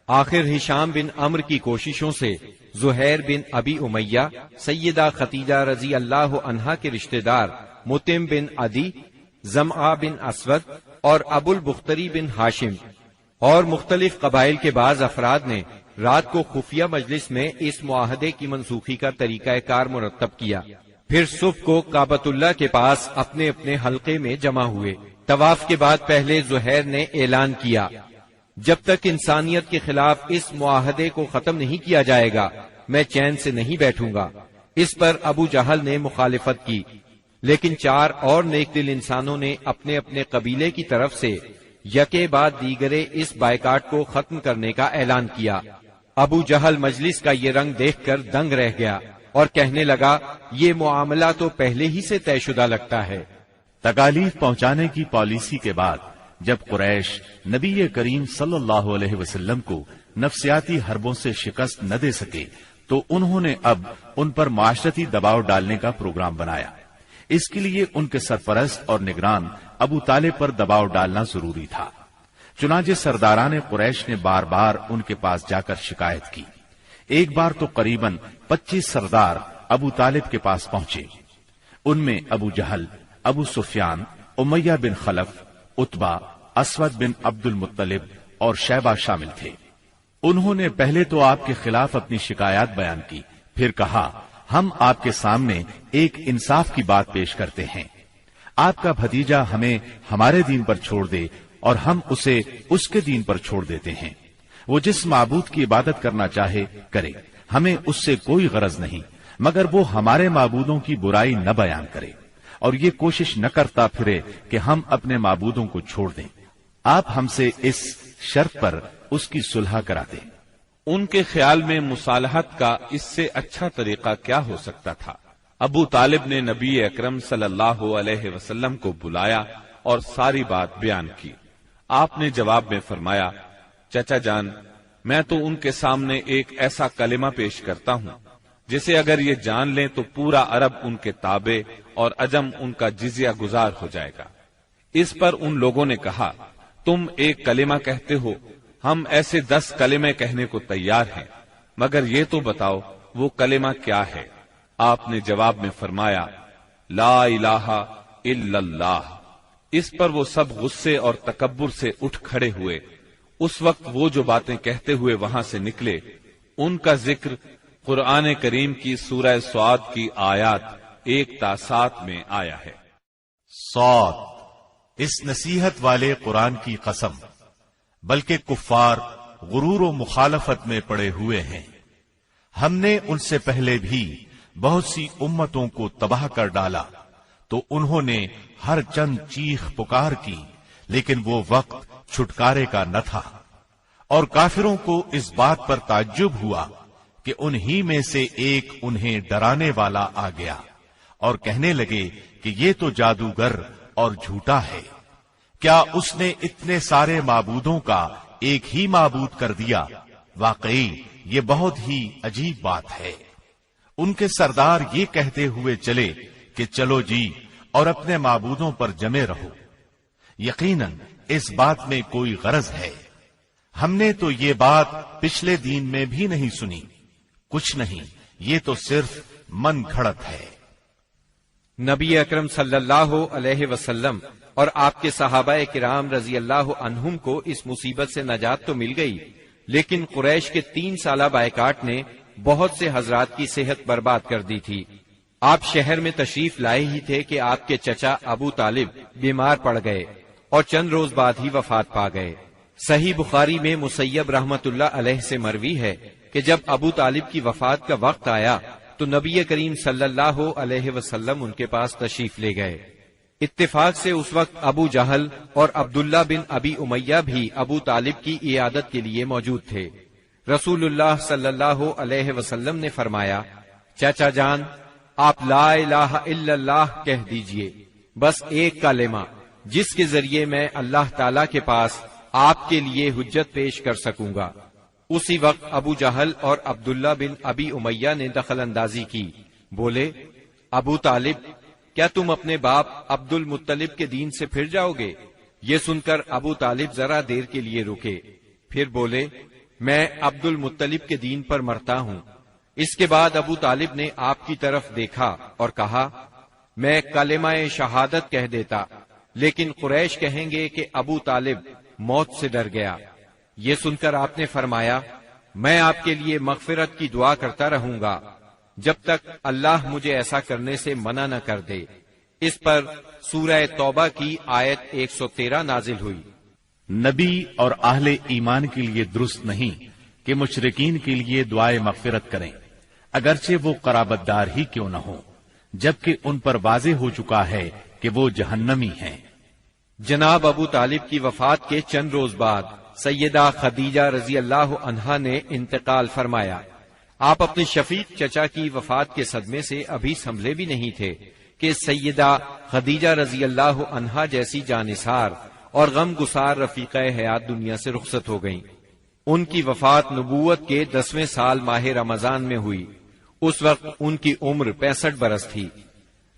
آخر ہشام بن عمرو کی کوششوں سے زہیر بن ابی امیہ، سیدہ خدیجہ رضی اللہ عنہا کے رشتہ دار متم بن عدی، زمعہ بن اسود اور ابو البختری بن ہاشم اور مختلف قبائل کے بعض افراد نے رات کو خفیہ مجلس میں اس معاہدے کی منسوخی کا طریقہ کار مرتب کیا۔ پھر صبح کو کعبۃ اللہ کے پاس اپنے اپنے حلقے میں جمع ہوئے۔ طواف کے بعد پہلے زہیر نے اعلان کیا، جب تک انسانیت کے خلاف اس معاہدے کو ختم نہیں کیا جائے گا میں چین سے نہیں بیٹھوں گا۔ اس پر ابو جہل نے مخالفت کی، لیکن 4 اور نیک دل انسانوں نے اپنے اپنے قبیلے کی طرف سے یکے بعد دیگرے اس بائیکاٹ کو ختم کرنے کا اعلان کیا۔ ابو جہل مجلس کا یہ رنگ دیکھ کر دنگ رہ گیا اور کہنے لگا، یہ معاملہ تو پہلے ہی سے طے شدہ لگتا ہے۔ تکالیف پہنچانے کی پالیسی کے بعد جب قریش نبی کریم صلی اللہ علیہ وسلم کو نفسیاتی حربوں سے شکست نہ دے سکے تو انہوں نے اب ان پر معاشرتی دباؤ ڈالنے کا پروگرام بنایا۔ اس کے لیے ان کے سرپرست اور نگران ابو طالب پر دباؤ ڈالنا ضروری تھا۔ چنانچہ سرداران قریش نے بار بار ان کے پاس جا کر شکایت کی۔ ایک بار تو قریباً 25 سردار ابو طالب کے پاس پہنچے۔ ان میں ابو جہل، ابو سفیان، امیہ بن خلف، عتبہ، اسود بن عبد المطلب اور شیبہ شامل تھے۔ انہوں نے پہلے تو آپ کے خلاف اپنی شکایات بیان کی، پھر کہا ہم آپ کے سامنے ایک انصاف کی بات پیش کرتے ہیں۔ آپ کا بھتیجا ہمیں ہمارے دین پر چھوڑ دے اور ہم اسے اس کے دین پر چھوڑ دیتے ہیں۔ وہ جس معبود کی عبادت کرنا چاہے کرے، ہمیں اس سے کوئی غرض نہیں، مگر وہ ہمارے معبودوں کی برائی نہ بیان کرے اور یہ کوشش نہ کرتا پھرے کہ ہم اپنے معبودوں کو چھوڑ دیں۔ آپ ہم سے اس شرط پر اس کی صلح کرا دیں۔ ان کے خیال میں مصالحت کا اس سے اچھا طریقہ کیا ہو سکتا تھا؟ ابو طالب نے نبی اکرم صلی اللہ علیہ وسلم کو بلایا اور ساری بات بیان کی۔ آپ نے جواب میں فرمایا، چچا جان، میں تو ان کے سامنے ایک ایسا کلمہ پیش کرتا ہوں جسے اگر یہ جان لیں تو پورا عرب ان کے تابع اور عجم ان کا جزیہ گزار ہو جائے گا۔ اس پر ان لوگوں نے کہا، تم ایک کلمہ کہتے ہو، ہم ایسے 10 کلمے کہنے کو تیار ہیں، مگر یہ تو بتاؤ وہ کلمہ کیا ہے؟ آپ نے جواب میں فرمایا، لا الہ الا اللہ۔ اس پر وہ سب غصے اور تکبر سے اٹھ کھڑے ہوئے۔ اس وقت وہ جو باتیں کہتے ہوئے وہاں سے نکلے، ان کا ذکر قرآن کریم کی سورہ صاد کی آیات 1 تا 7 میں آیا ہے۔ صاد، اس نصیحت والے قرآن کی قسم، بلکہ کفار غرور و مخالفت میں پڑے ہوئے ہیں۔ ہم نے ان سے پہلے بھی بہت سی امتوں کو تباہ کر ڈالا تو انہوں نے ہر چند چیخ پکار کی، لیکن وہ وقت چھٹکارے کا نہ تھا، اور کافروں کو اس بات پر تعجب ہوا کہ انہی میں سے ایک انہیں ڈرانے والا آ گیا، اور کہنے لگے کہ یہ تو جادوگر اور جھوٹا ہے۔ کیا اس نے اتنے سارے معبودوں کا ایک ہی معبود کر دیا؟ واقعی یہ بہت ہی عجیب بات ہے۔ ان کے سردار یہ کہتے ہوئے چلے کہ چلو جی اور اپنے معبودوں پر جمے رہو، یقیناً اس بات میں کوئی غرض ہے۔ ہم نے تو یہ بات پچھلے دین میں بھی نہیں سنی، کچھ نہیں، یہ تو صرف من گھڑت ہے۔ نبی اکرم صلی اللہ علیہ وسلم اور آپ کے صحابہ کرام رضی اللہ عنہم کو اس مصیبت سے نجات تو مل گئی، لیکن قریش کے 3 سالہ بائیکاٹ نے بہت سے حضرات کی صحت برباد کر دی تھی۔ آپ شہر میں تشریف لائے ہی تھے کہ آپ کے چچا ابو طالب بیمار پڑ گئے اور چند روز بعد ہی وفات پا گئے۔ صحیح بخاری میں مسیب رحمت اللہ علیہ سے مروی ہے کہ جب ابو طالب کی وفات کا وقت آیا تو نبی کریم صلی اللہ علیہ وسلم ان کے پاس تشریف لے گئے۔ اتفاق سے اس وقت ابو جہل اور عبداللہ بن ابی امیہ بھی ابو طالب کی عیادت کے لیے موجود تھے۔ رسول اللہ صلی اللہ علیہ وسلم نے فرمایا، چچا جان، آپ لا الہ الا اللہ کہہ دیجئے، بس ایک کلمہ جس کے ذریعے میں اللہ تعالی کے پاس آپ کے لیے حجت پیش کر سکوں گا۔ اسی وقت ابو جہل اور عبداللہ بن ابی امیہ نے دخل اندازی کی، بولے، ابو طالب، کیا تم اپنے باپ عبد المطلب کے دین سے پھر جاؤ گے؟ یہ سن کر ابو طالب ذرا دیر کے لیے رکے، پھر بولے، میں عبد المطلب کے دین پر مرتا ہوں۔ اس کے بعد ابو طالب نے آپ کی طرف دیکھا اور کہا، میں کلمہ شہادت کہہ دیتا، لیکن قریش کہیں گے کہ ابو طالب موت سے ڈر گیا۔ یہ سن کر آپ نے فرمایا، میں آپ کے لیے مغفرت کی دعا کرتا رہوں گا جب تک اللہ مجھے ایسا کرنے سے منع نہ کر دے۔ اس پر سورہ توبہ کی آیت 113 نازل ہوئی۔ نبی اور اہل ایمان کے لیے درست نہیں کہ مشرکین کے لیے دعائے مغفرت کریں، اگرچہ وہ قرابت دار ہی کیوں نہ ہو، جبکہ ان پر واضح ہو چکا ہے کہ وہ جہنمی ہیں۔ جناب ابو طالب کی وفات کے چند روز بعد سیدہ خدیجہ رضی اللہ عنہا نے انتقال فرمایا۔ آپ اپنے شفیق چچا کی وفات کے صدمے سے ابھی سنبھلے بھی نہیں تھے کہ سیدہ خدیجہ رضی اللہ عنہا جیسی جانثار اور غم گسار رفیقہ حیات دنیا سے رخصت ہو گئیں۔ ان کی وفات نبوت کے 10ویں سال ماہ رمضان میں ہوئی۔ اس وقت ان کی عمر 65 برس تھی۔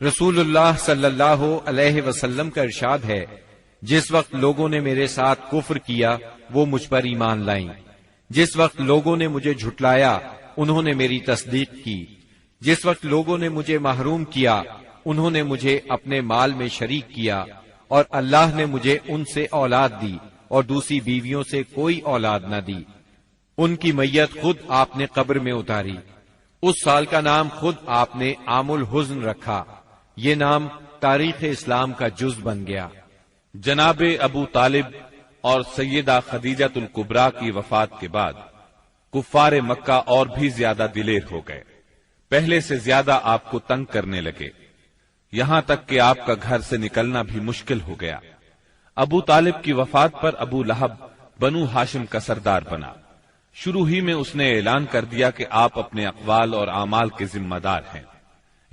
رسول اللہ صلی اللہ علیہ وسلم کا ارشاد ہے، جس وقت لوگوں نے میرے ساتھ کفر کیا وہ مجھ پر ایمان لائیں، جس وقت لوگوں نے مجھے جھٹلایا انہوں نے میری تصدیق کی، جس وقت لوگوں نے مجھے محروم کیا انہوں نے مجھے اپنے مال میں شریک کیا، اور اللہ نے مجھے ان سے اولاد دی اور دوسری بیویوں سے کوئی اولاد نہ دی۔ ان کی میت خود آپ نے قبر میں اتاری۔ اس سال کا نام خود آپ نے عام الحزن رکھا۔ یہ نام تاریخ اسلام کا جز بن گیا۔ جناب ابو طالب اور سیدہ خدیجہ الکبریٰ کی وفات کے بعد کفار مکہ اور بھی زیادہ دلیر ہو گئے، پہلے سے زیادہ آپ کو تنگ کرنے لگے، یہاں تک کہ آپ کا گھر سے نکلنا بھی مشکل ہو گیا۔ ابو طالب کی وفات پر ابو لہب بنو ہاشم کا سردار بنا۔ شروع ہی میں اس نے اعلان کر دیا کہ آپ اپنے اقوال اور اعمال کے ذمہ دار ہیں۔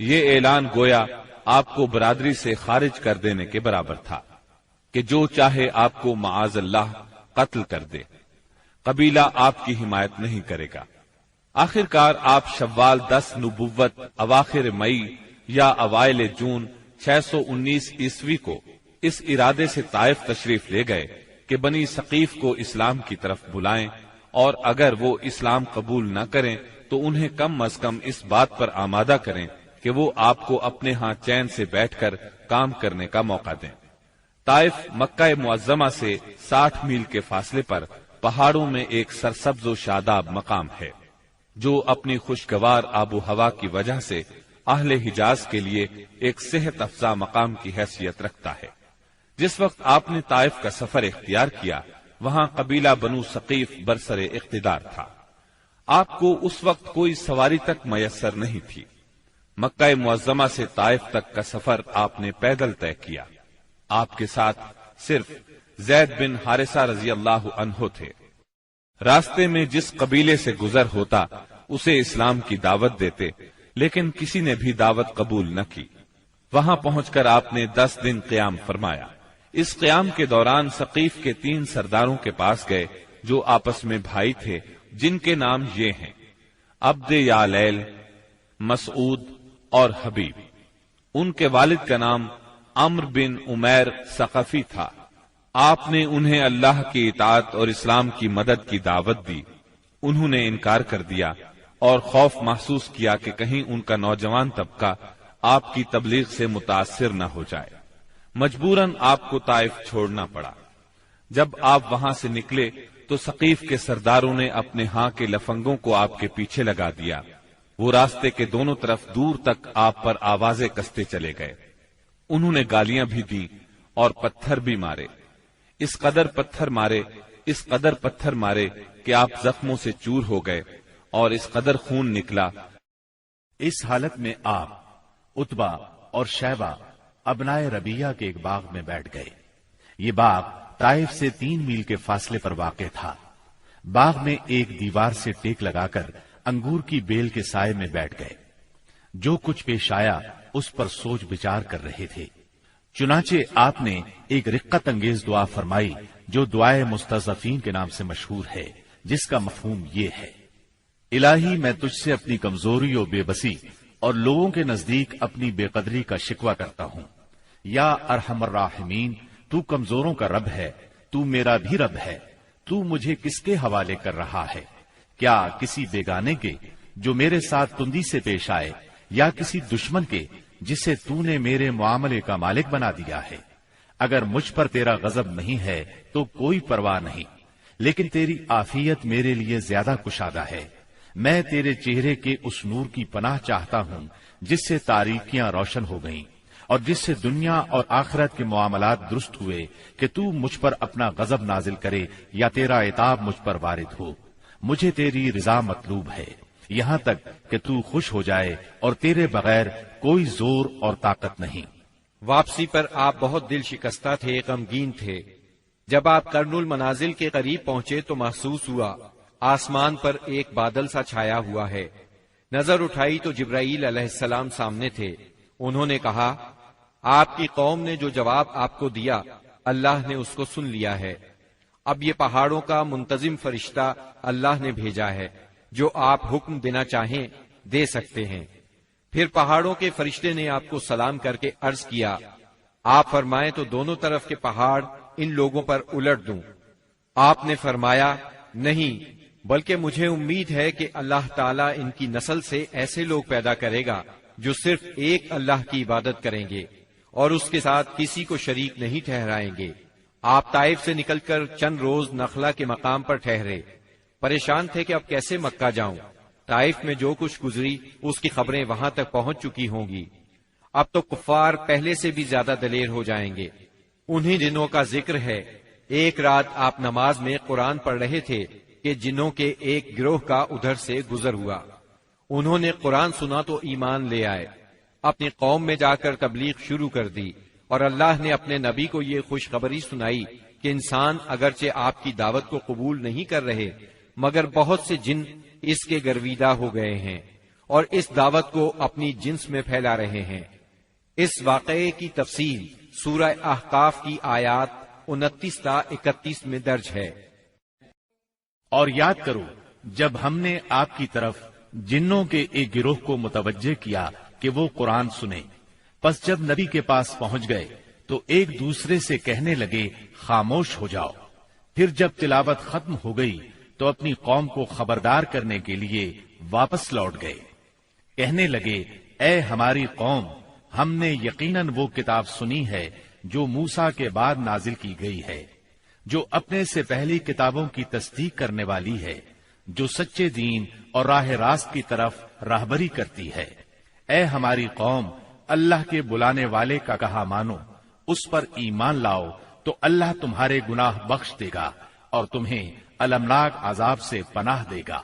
یہ اعلان گویا آپ کو برادری سے خارج کر دینے کے برابر تھا کہ جو چاہے آپ کو معاذ اللہ قتل کر دے، قبیلہ آپ کی حمایت نہیں کرے گا۔ آخرکار آپ شوال 10 نبوت اواخر مئی یا اوائل جون 619 عیسوی کو اس ارادے سے طائف تشریف لے گئے کہ بنی ثقیف کو اسلام کی طرف بلائیں، اور اگر وہ اسلام قبول نہ کریں تو انہیں کم از کم اس بات پر آمادہ کریں کہ وہ آپ کو اپنے ہاں چین سے بیٹھ کر کام کرنے کا موقع دیں۔ طائف مکہ معظمہ سے 60 میل کے فاصلے پر پہاڑوں میں ایک سرسبز و شاداب مقام ہے، جو اپنی خوشگوار آب و ہوا کی وجہ سے اہل حجاز کے لیے ایک صحت افزا مقام کی حیثیت رکھتا ہے۔ جس وقت آپ نے طائف کا سفر اختیار کیا، وہاں قبیلہ بنو ثقیف برسر اقتدار تھا۔ آپ کو اس وقت کوئی سواری تک میسر نہیں تھی۔ مکہ معظمہ سے طائف تک کا سفر آپ نے پیدل طے کیا۔ آپ کے ساتھ صرف زید بن حارثہ رضی اللہ عنہ تھے۔ راستے میں جس قبیلے سے گزر ہوتا اسے اسلام کی دعوت دیتے، لیکن کسی نے بھی دعوت قبول نہ کی۔ وہاں پہنچ کر آپ نے 10 دن قیام فرمایا۔ اس قیام کے دوران ثقیف کے 3 سرداروں کے پاس گئے جو آپس میں بھائی تھے، جن کے نام یہ ہیں: عبد یالیل، مسعود اور حبیب۔ ان کے والد کا نام عمرو بن عمیر ثقفی تھا۔ آپ نے انہیں اللہ کی اطاعت اور اسلام کی مدد کی دعوت دی۔ انہوں نے انکار کر دیا اور خوف محسوس کیا کہ کہیں ان کا نوجوان طبقہ آپ کی تبلیغ سے متاثر نہ ہو جائے۔ مجبوراً آپ کو طائف چھوڑنا پڑا۔ جب آپ وہاں سے نکلے تو ثقیف کے سرداروں نے اپنے ہاں کے لفنگوں کو آپ کے پیچھے لگا دیا۔ وہ راستے کے دونوں طرف دور تک آپ پر آوازیں کستے چلے گئے۔ انہوں نے گالیاں بھی دی اور پتھر بھی مارے۔ اس قدر پتھر مارے کہ آپ زخموں سے چور ہو گئے اور اس قدر خون نکلا۔ اس حالت میں آپ عتبہ اور شیبہ ابنائے ربیہ کے ایک باغ میں بیٹھ گئے۔ یہ باغ طائف سے 3 میل کے فاصلے پر واقع تھا۔ باغ میں ایک دیوار سے ٹیک لگا کر انگور کی بیل کے سائے میں بیٹھ گئے۔ جو کچھ پیش آیا اس پر سوچ بچار کر رہے تھے۔ چنانچہ آپ نے ایک رقت انگیز دعا فرمائی جو دعائے مستضعفین کے نام سے مشہور ہے، جس کا مفہوم یہ ہے: الہی میں تجھ سے اپنی کمزوری و بے بسی اور لوگوں کے نزدیک اپنی بے قدری کا شکوہ کرتا ہوں۔ یا ارحم الراحمین، تو کمزوروں کا رب ہے، تو میرا بھی رب ہے۔ تو مجھے کس کے حوالے کر رہا ہے؟ کیا کسی بیگانے کے جو میرے ساتھ تندی سے پیش آئے، یا کسی دشمن کے جسے تو نے میرے معاملے کا مالک بنا دیا ہے؟ اگر مجھ پر تیرا غضب نہیں ہے تو کوئی پرواہ نہیں، لیکن تیری عافیت میرے لیے زیادہ کشادہ ہے۔ میں تیرے چہرے کے اس نور کی پناہ چاہتا ہوں جس سے تاریکیاں روشن ہو گئیں اور جس سے دنیا اور آخرت کے معاملات درست ہوئے، کہ تو مجھ پر اپنا غضب نازل کرے یا تیرا عتاب مجھ پر وارد ہو۔ مجھے تیری رضا مطلوب ہے، یہاں تک کہ تو خوش ہو جائے، اور تیرے بغیر کوئی زور اور طاقت نہیں۔ واپسی پر آپ بہت دل شکستہ تھے، غمگین تھے۔ جب آپ قرن المنازل کے قریب پہنچے تو محسوس ہوا آسمان پر ایک بادل سا چھایا ہوا ہے۔ نظر اٹھائی تو جبرائیل علیہ السلام سامنے تھے۔ انہوں نے کہا، آپ کی قوم نے جو جواب آپ کو دیا اللہ نے اس کو سن لیا ہے۔ اب یہ پہاڑوں کا منتظم فرشتہ اللہ نے بھیجا ہے، جو آپ حکم دینا چاہیں دے سکتے ہیں۔ پھر پہاڑوں کے فرشتے نے آپ کو سلام کر کے عرض کیا، آپ فرمائیں تو دونوں طرف کے پہاڑ ان لوگوں پر الٹ دوں۔ آپ نے فرمایا، نہیں، بلکہ مجھے امید ہے کہ اللہ تعالیٰ ان کی نسل سے ایسے لوگ پیدا کرے گا جو صرف ایک اللہ کی عبادت کریں گے اور اس کے ساتھ کسی کو شریک نہیں ٹھہرائیں گے۔ آپ طائف سے نکل کر چند روز نخلا کے مقام پر ٹھہرے، پریشان تھے کہ اب کیسے مکہ جاؤں۔ طائف میں جو کچھ گزری اس کی خبریں وہاں تک پہنچ چکی ہوں گی۔ اب تو کفار پہلے سے بھی زیادہ دلیر ہو جائیں گے۔ انہی دنوں کا ذکر ہے، ایک رات آپ نماز میں قرآن پڑھ رہے تھے کہ جنوں کے ایک گروہ کا ادھر سے گزر ہوا۔ انہوں نے قرآن سنا تو ایمان لے آئے، اپنی قوم میں جا کر تبلیغ شروع کر دی، اور اللہ نے اپنے نبی کو یہ خوشخبری سنائی کہ انسان اگرچہ آپ کی دعوت کو قبول نہیں کر رہے، مگر بہت سے جن اس کے گرویدہ ہو گئے ہیں اور اس دعوت کو اپنی جنس میں پھیلا رہے ہیں۔ اس واقعے کی تفصیل سورہ احقاف کی آیات 29 تا 31 میں درج ہے۔ اور یاد کرو جب ہم نے آپ کی طرف جنوں کے ایک گروہ کو متوجہ کیا کہ وہ قرآن سنے، پس جب نبی کے پاس پہنچ گئے تو ایک دوسرے سے کہنے لگے خاموش ہو جاؤ۔ پھر جب تلاوت ختم ہو گئی تو اپنی قوم کو خبردار کرنے کے لیے واپس لوٹ گئے، کہنے لگے اے ہماری قوم، ہم نے یقیناً وہ کتاب سنی ہے جو موسیٰ کے بعد نازل کی گئی ہے، جو اپنے سے پہلی کتابوں کی تصدیق کرنے والی ہے، جو سچے دین اور راہ راست کی طرف راہبری کرتی ہے۔ اے ہماری قوم، اللہ کے بلانے والے کا کہا مانو، اس پر ایمان لاؤ تو اللہ تمہارے گناہ بخش دے گا اور تمہیں المناک عذاب سے پناہ دے گا۔